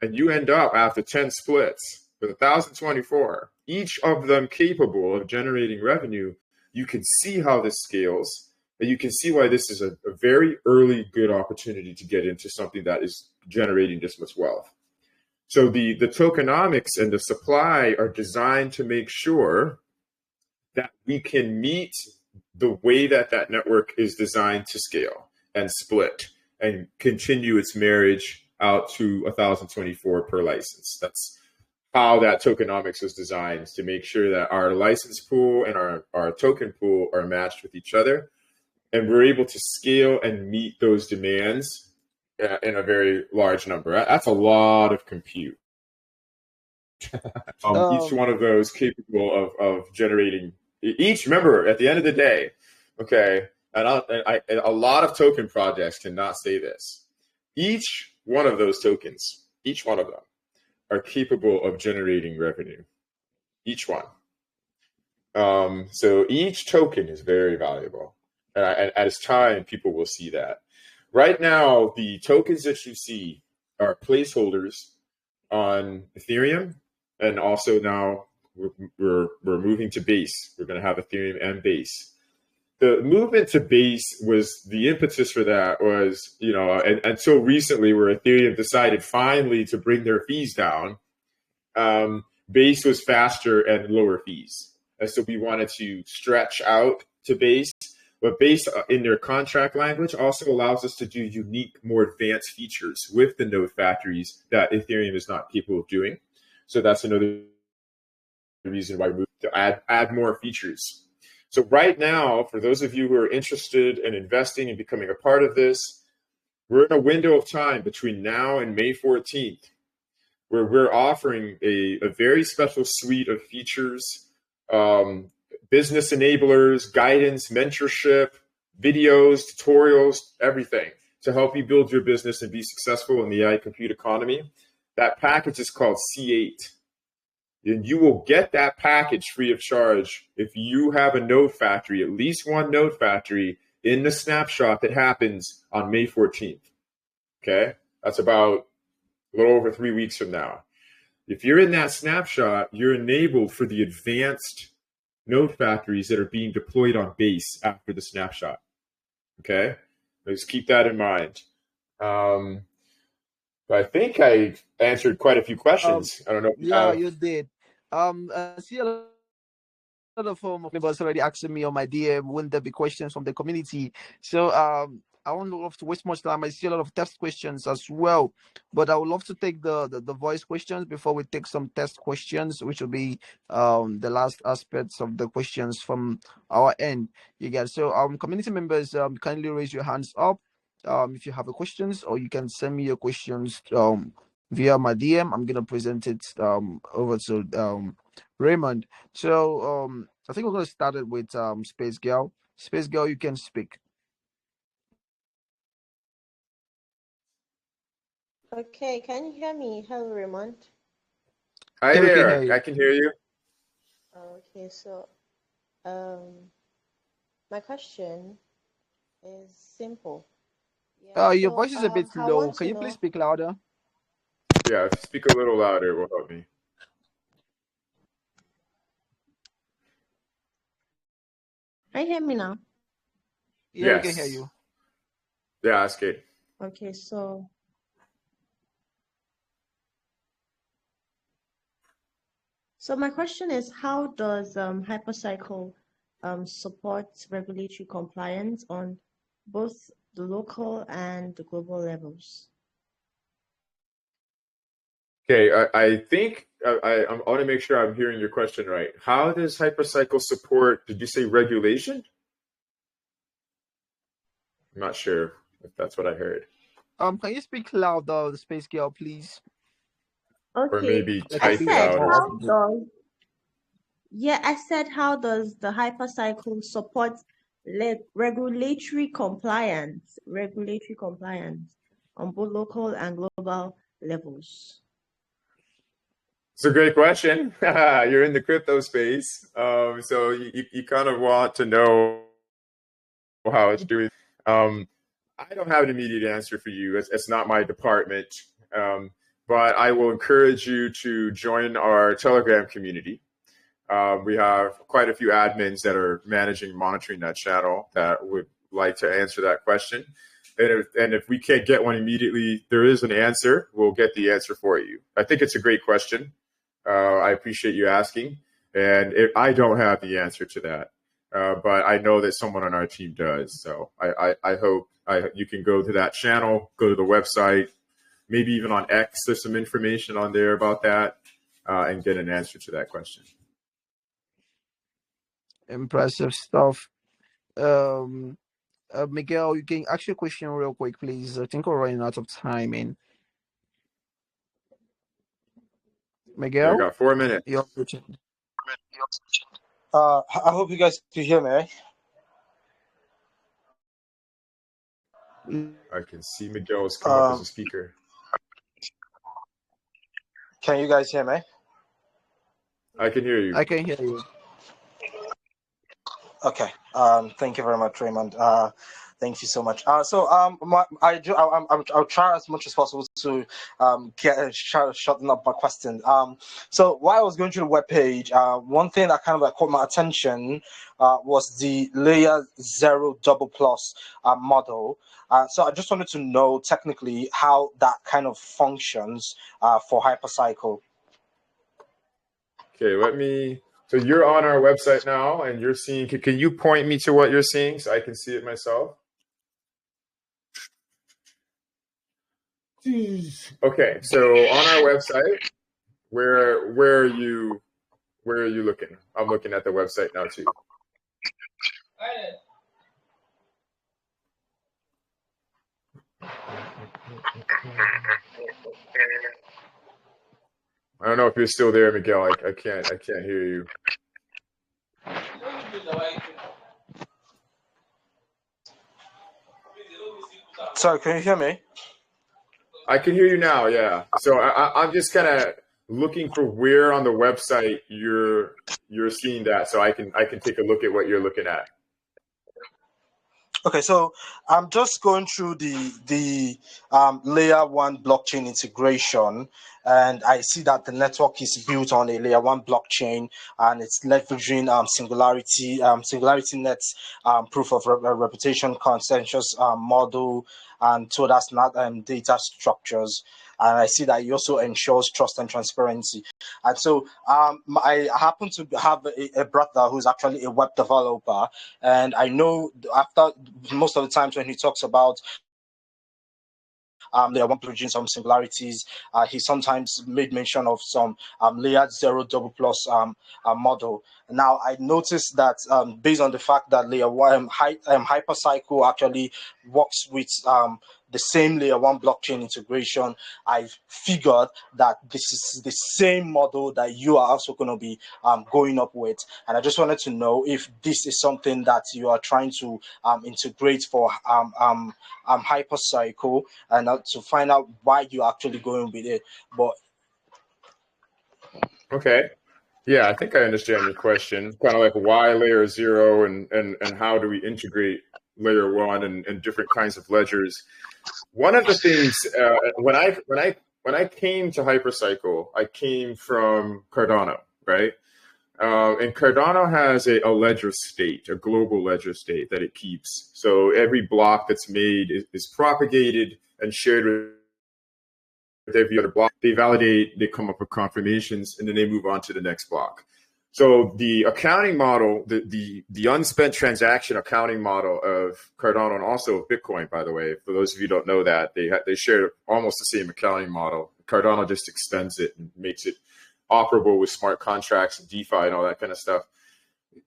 and you end up after 10 splits with 1,024, each of them capable of generating revenue, you can see how this scales. And you can see why this is a very early good opportunity to get into something that is generating this much wealth. So the tokenomics and the supply are designed to make sure that we can meet the way that network is designed to scale and split and continue its marriage out to 1,024 per license. That's how that tokenomics was designed, to make sure that our license pool and our token pool are matched with each other. And we're able to scale and meet those demands in a very large number. That's a lot of compute. Each one of those capable of generating, remember, at the end of the day, okay, and a lot of token projects cannot say this. Each one of those tokens, each one of them, are capable of generating revenue. Each one. So each token is very valuable. And as time, people will see that. Right now, the tokens that you see are placeholders on Ethereum, and also now we're moving to Base. We're going to have Ethereum and Base. The movement to Base was the impetus for that was, until recently, where Ethereum decided finally to bring their fees down. Base was faster and lower fees, and so we wanted to stretch out to Base. But Base in their contract language also allows us to do unique, more advanced features with the node factories that Ethereum is not capable of doing. So that's another reason why we move to add more features. So right now, for those of you who are interested in investing and becoming a part of this, we're in a window of time between now and May 14th, where we're offering a very special suite of features, business enablers, guidance, mentorship, videos, tutorials, everything to help you build your business and be successful in the AI compute economy. That package is called C8. And you will get that package free of charge if you have a node factory, at least one node factory in the snapshot that happens on May 14th. Okay? That's about a little over 3 weeks from now. If you're in that snapshot, you're enabled for the advanced node factories that are being deployed on Base after the snapshot. Okay? Just keep that in mind. But I think I answered quite a few questions. I don't know. You did. I see a lot of members already asking me on my DM, wouldn't there be questions from the community? So I won't love to waste much time. I see a lot of test questions as well, but I would love to take the voice questions before we take some test questions, which will be the last aspects of the questions from our end. You guys, so community members, kindly raise your hands up if you have a questions, or you can send me your questions via my DM. I'm gonna present it over to Raymond. So I think we're gonna start it with Space Girl. Space Girl, you can speak. Okay, can you hear me? Hello, Raymond. Hi Yeah, we can hear there. I you. can hear you. Okay, so my question is simple. Yeah, Your so voice is a bit I low. want Can to you please know. speak louder? Yeah, if you speak a little louder, it will help me. Can you hear me now? Yeah, we can hear Yes. you. Yeah, that's good. Okay, so my question is, how does HyperCycle support regulatory compliance on both the local and the global levels? Okay, I think I want to make sure I'm hearing your question right. How does HyperCycle support, did you say regulation? I'm not sure if that's what I heard. Can you speak louder, the Space Girl, please? Or Okay, maybe Like I a type bit said, louder. how muffled. does Yeah, I said, how does the HyperCycle support regulatory compliance, on both local and global levels? It's a great question. You're in the crypto space. So you kind of want to know how it's doing. Um, I don't have an immediate answer for you. It's not my department. Um, but I will encourage you to join our Telegram community. We have quite a few admins that are managing, monitoring that channel that would like to answer that question. And if we can't get one immediately, there is an answer. We'll get the answer for you. I think it's a great question. I appreciate you asking. And I don't have the answer to that, but I know that someone on our team does. So I hope you can go to that channel, go to the website, maybe even on X, there's some information on there about that, and get an answer to that question. Impressive stuff. Um, Miguel, you can ask your question real quick, please. I think we're running out of time. And Yeah, I Miguel, got 4 minutes. your question. I hope you guys can hear me. Right? I can see Miguel's come up as a Um, speaker. can you guys hear me? I can hear you. I can hear you. Okay. Thank you very much, Raymond. Thank you so much. I'll try as much as possible to shorten up my question. So while I was going through the webpage, one thing that kind of like caught my attention was the layer 0 double plus model. So I just wanted to know technically how that kind of functions for HyperCycle. Okay, so you're on our website now and you're seeing, can you point me to what you're seeing so I can see it myself? Okay, so on our website, where are you looking? I'm looking at the website now too. I don't know if you're still there, Miguel. I can't hear you. Sorry, can you hear me? I can hear you now, yeah. So I'm just kind of looking for where on the website you're seeing that, so I can take a look at what you're looking at. Okay, so I'm just going through the layer 1 blockchain integration, and I see that the network is built on a layer 1 blockchain, and it's leveraging Singularity Net's proof of reputation consensus model, and so that's not data structures. And I see that it also ensures trust and transparency. And so I happen to have a brother who's actually a web developer, and I know after most of the times when he talks about layer 1 producing some singularities, he sometimes made mention of some layer 0 double plus model. Now I noticed that based on the fact that layer 1 HyperCycle actually works with the same layer one blockchain integration, I figured that this is the same model that you are also going to be going up with. And I just wanted to know if this is something that you are trying to integrate for HyperCycle, and to find out why you're actually going with it. But Okay. Yeah, I think I understand your question. Kind of like why layer zero and how do we integrate layer one and different kinds of ledgers. One of the things when I came to HyperCycle, I came from Cardano, right? And Cardano has a ledger state, a global ledger state that it keeps. So every block that's made is propagated and shared with every other block. They validate, they come up with confirmations, and then they move on to the next block. So the accounting model, the unspent transaction accounting model of Cardano and also of Bitcoin, by the way, for those of you who don't know that, they share almost the same accounting model. Cardano just extends it and makes it operable with smart contracts and DeFi and all that kind of stuff.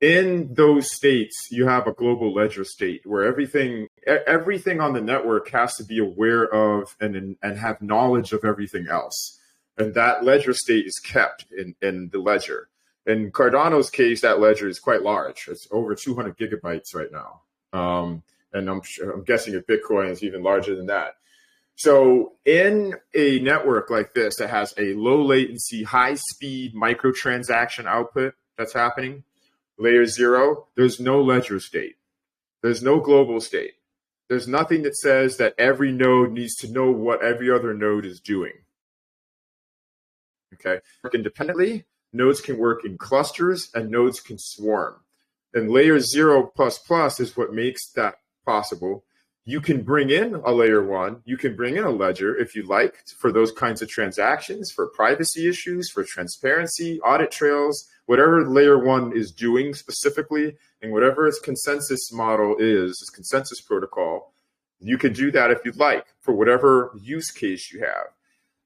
In those states, you have a global ledger state where everything on the network has to be aware of and have knowledge of everything else. And that ledger state is kept in the ledger. In Cardano's case, that ledger is quite large. It's over 200 gigabytes right now. And I'm guessing if Bitcoin is even larger than that. So in a network like this that has a low latency, high speed microtransaction output that's happening, layer zero, there's no ledger state. There's no global state. There's nothing that says that every node needs to know what every other node is doing. Okay, work independently, nodes can work in clusters, and nodes can swarm. And layer 0++ is what makes that possible. You can bring in a layer one, you can bring in a ledger if you like for those kinds of transactions, for privacy issues, for transparency, audit trails, whatever layer one is doing specifically, and whatever its consensus model is, its consensus protocol, you can do that if you'd like for whatever use case you have.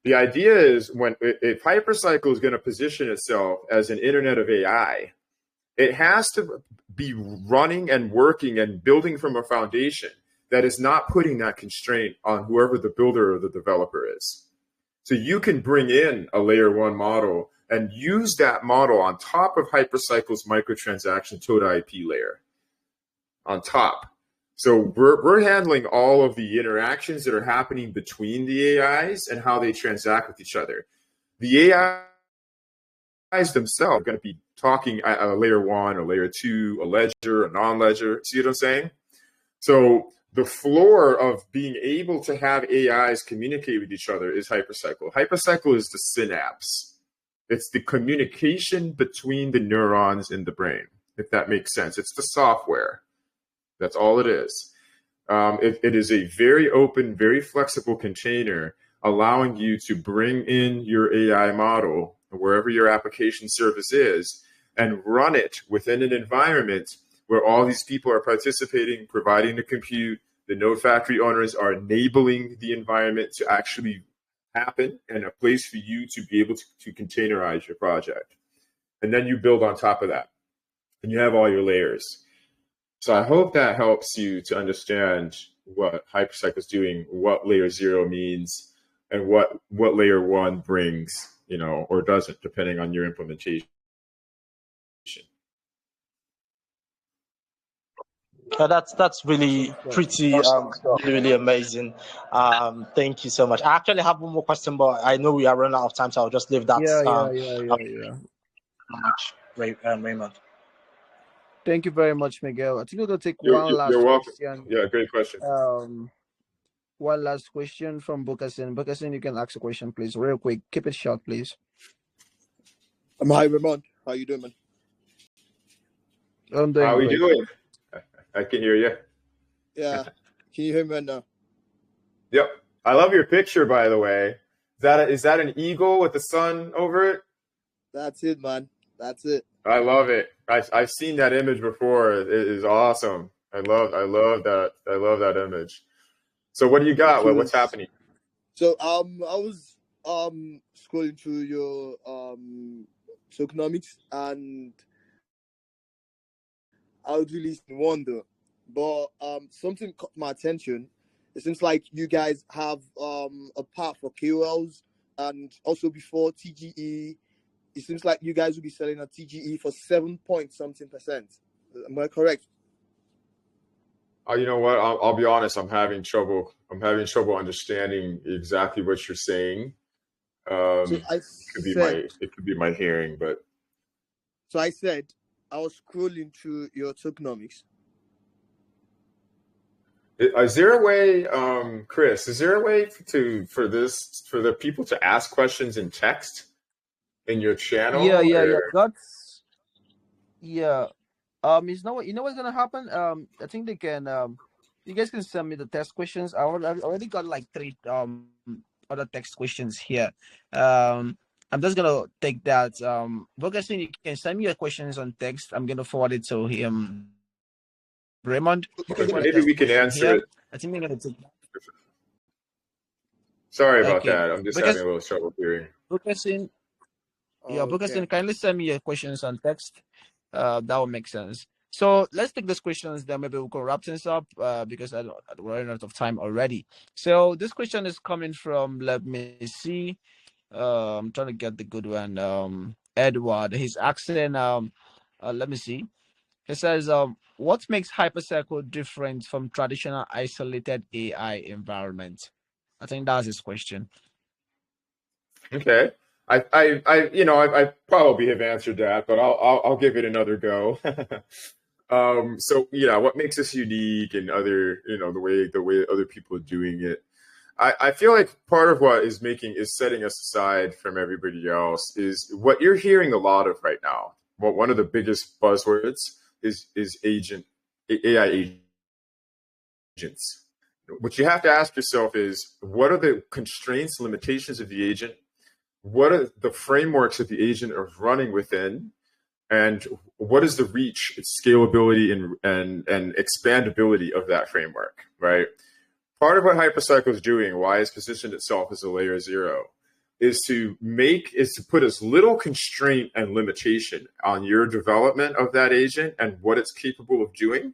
The idea is if HyperCycle is going to position itself as an internet of AI, it has to be running and working and building from a foundation that is not putting that constraint on whoever the builder or the developer is. So you can bring in a layer one model and use that model on top of HyperCycle's microtransaction total IP layer on top. So we're handling all of the interactions that are happening between the AIs and how they transact with each other. The AIs themselves are going to be talking at a layer one, a layer two, a ledger, a non-ledger. See what I'm saying? So the floor of being able to have AIs communicate with each other is HyperCycle. HyperCycle is the synapse. It's the communication between the neurons in the brain, if that makes sense. It's the software. That's all it is. It is a very open, very flexible container, allowing you to bring in your AI model wherever your application service is and run it within an environment where all these people are participating, providing the compute. The node factory owners are enabling the environment to actually happen and a place for you to be able to containerize your project. And then you build on top of that and you have all your layers. So I hope that helps you to understand what HyperCycle is doing, what layer zero means, and what layer one brings, or doesn't, depending on your implementation. That's really pretty really amazing. Thank you so much. I actually have one more question, but I know we are running out of time, so I'll just leave that. Yeah. Raymond. Thank you very much, Miguel. I think we're gonna take You're one last welcome. question. Yeah, great question. One last question from Bukasin. Bukasin, you can ask a question, please, real quick. Keep it short, please. Hi, Raymond. How you doing, man? I'm doing How are we great. doing? I can hear you. Yeah. Can you hear me now? Yep. I love your picture, by the way. Is that an eagle with the sun over it? That's it, man. That's it. I love it. I've seen that image before. It is awesome. I love that. I love that image. So what do you got? What's happening? So I was scrolling through your tokenomics, and I was really wonder, but something caught my attention It seems like you guys have a path for KOLs, and also before TGE, it seems like you guys will be selling a TGE for 7 point something percent. Am I correct? You know what? I'll be honest. I'm having trouble. I'm having trouble understanding exactly what you're saying. So I said, It could be my hearing, but so I said, I was scrolling through your tokenomics. is there a way, Chris? Is there a way for the people to ask questions in text in your Yeah, channel? yeah, yeah. Or That's yeah. You know what's gonna happen? I think they can. You guys can send me the test questions. I've already got like three other text questions here. I'm just gonna take that. Focusing, you can send me your questions on text. I'm gonna forward it to him. Raymond, you can forward the maybe test we can question answer here. it. I think we're gonna take. Sorry about Okay, that. I'm just having because a little trouble hearing. focusing, yeah, Okay. focusing. Kindly send me your questions on text. That would make sense. So let's take these questions. Then maybe we can wrap things up. Because we're running out of time already. So this question is coming from. Let me see. I'm trying to get the good one. Edward. He's asking. Let me see. He says. What makes HyperCycle different from traditional isolated AI environment? I think that's his question. Okay. I probably have answered that, but I'll give it another go. So yeah, what makes us unique and other, the way other people are doing it. I feel like part of what is setting us aside from everybody else is what you're hearing a lot of right now. Well, one of the biggest buzzwords is AI agents. What you have to ask yourself is, what are the constraints, limitations of the agent? What are the frameworks that the agent is running within? And what is the reach, its scalability, and expandability of that framework, right? Part of what HyperCycle is doing, why it's positioned itself as a layer zero, is to put as little constraint and limitation on your development of that agent and what it's capable of doing,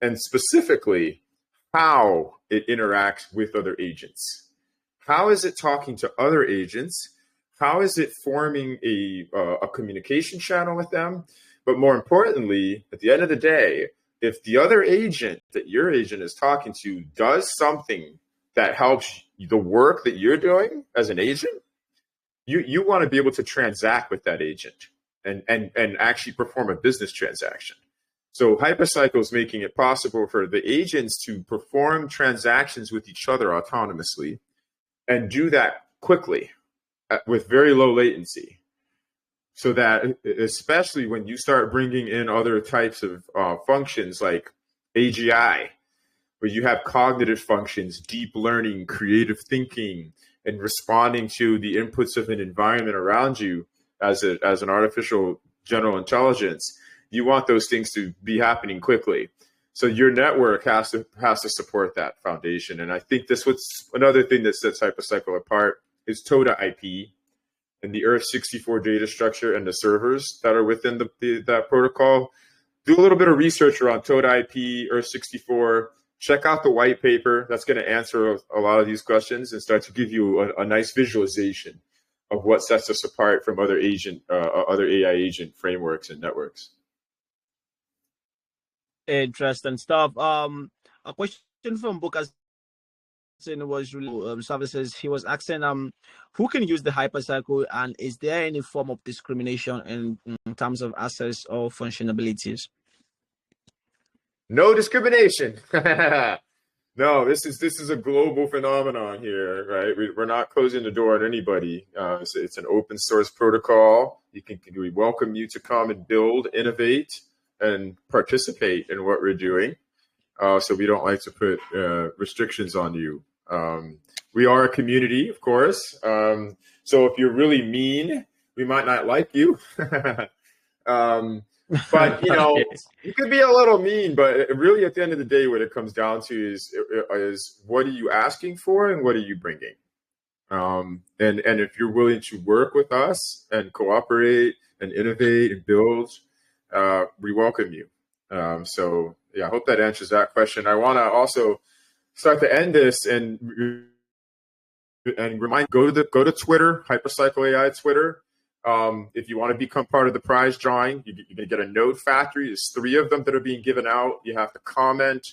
and specifically how it interacts with other agents. How is it talking to other agents? How is it forming a communication channel with them? But more importantly, at the end of the day, if the other agent that your agent is talking to does something that helps the work that you're doing as an agent, you want to be able to transact with that agent and actually perform a business transaction. So HyperCycle is making it possible for the agents to perform transactions with each other autonomously and do that quickly with very low latency. So that, especially when you start bringing in other types of functions like AGI, where you have cognitive functions, deep learning, creative thinking, and responding to the inputs of an environment around you as an artificial general intelligence, you want those things to be happening quickly. So your network has to support that foundation. And I think what's another thing that sets HyperCycle apart is TOTA IP and the Earth-64 data structure and the servers that are within that protocol. Do a little bit of research around TOTA IP, Earth-64. Check out the white paper. That's going to answer a lot of these questions and start to give you a nice visualization of what sets us apart from other AI agent frameworks and networks. Interesting stuff. A question from Booker was really services. He was asking who can use the HyperCycle, and is there any form of discrimination in terms of access or functionalities? No discrimination. No, this is a global phenomenon here, right? We're not closing the door on anybody. It's an open source protocol. We welcome you to come and build, innovate, and participate in what we're doing. So we don't like to put restrictions on you. We are a community, of course. So if you're really mean, we might not like you. But Yes. you could be a little mean, but really at the end of the day, what it comes down to is what are you asking for and what are you bringing? And if you're willing to work with us and cooperate and innovate and build, we welcome you. So yeah, I hope that answers that question. I want to also start to end this and remind, go to Twitter, HyperCycle AI Twitter. If you want to become part of the prize drawing, you're going to get a node factory. There's 3 of them that are being given out. You have to comment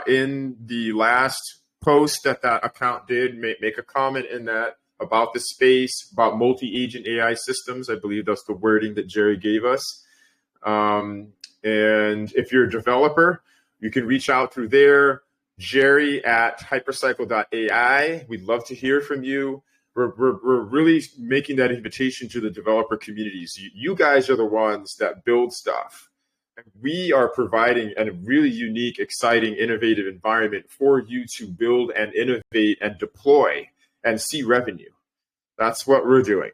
in the last post that account did. Make a comment in that about the space, about multi-agent AI systems. I believe that's the wording that Jerry gave us. And if you're a developer, you can reach out through there. Jerry at hypercycle.ai. We'd love to hear from you. We're really making that invitation to the developer communities. You guys are the ones that build stuff. And we are providing a really unique, exciting, innovative environment for you to build and innovate and deploy and see revenue. That's what we're doing.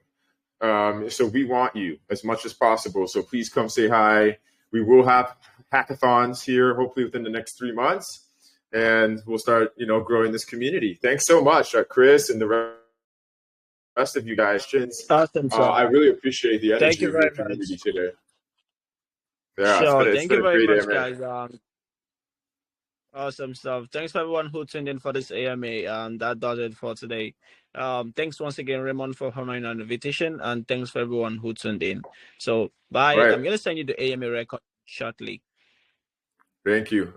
So we want you as much as possible. So please come say hi. We will have hackathons here, hopefully within the next 3 months. And we'll start, growing this community. Thanks so much, Chris, and the rest of you guys. Awesome, I really appreciate the energy of your very community much. today. Yeah, Sure. it's Thank been you a very great much, AMA. guys. Awesome stuff. Thanks for everyone who tuned in for this AMA. That does it for today. Thanks once again, Raymond, for honoring our invitation, and thanks for everyone who tuned in. So, bye. Right. I'm gonna send you the AMA record shortly. Thank you.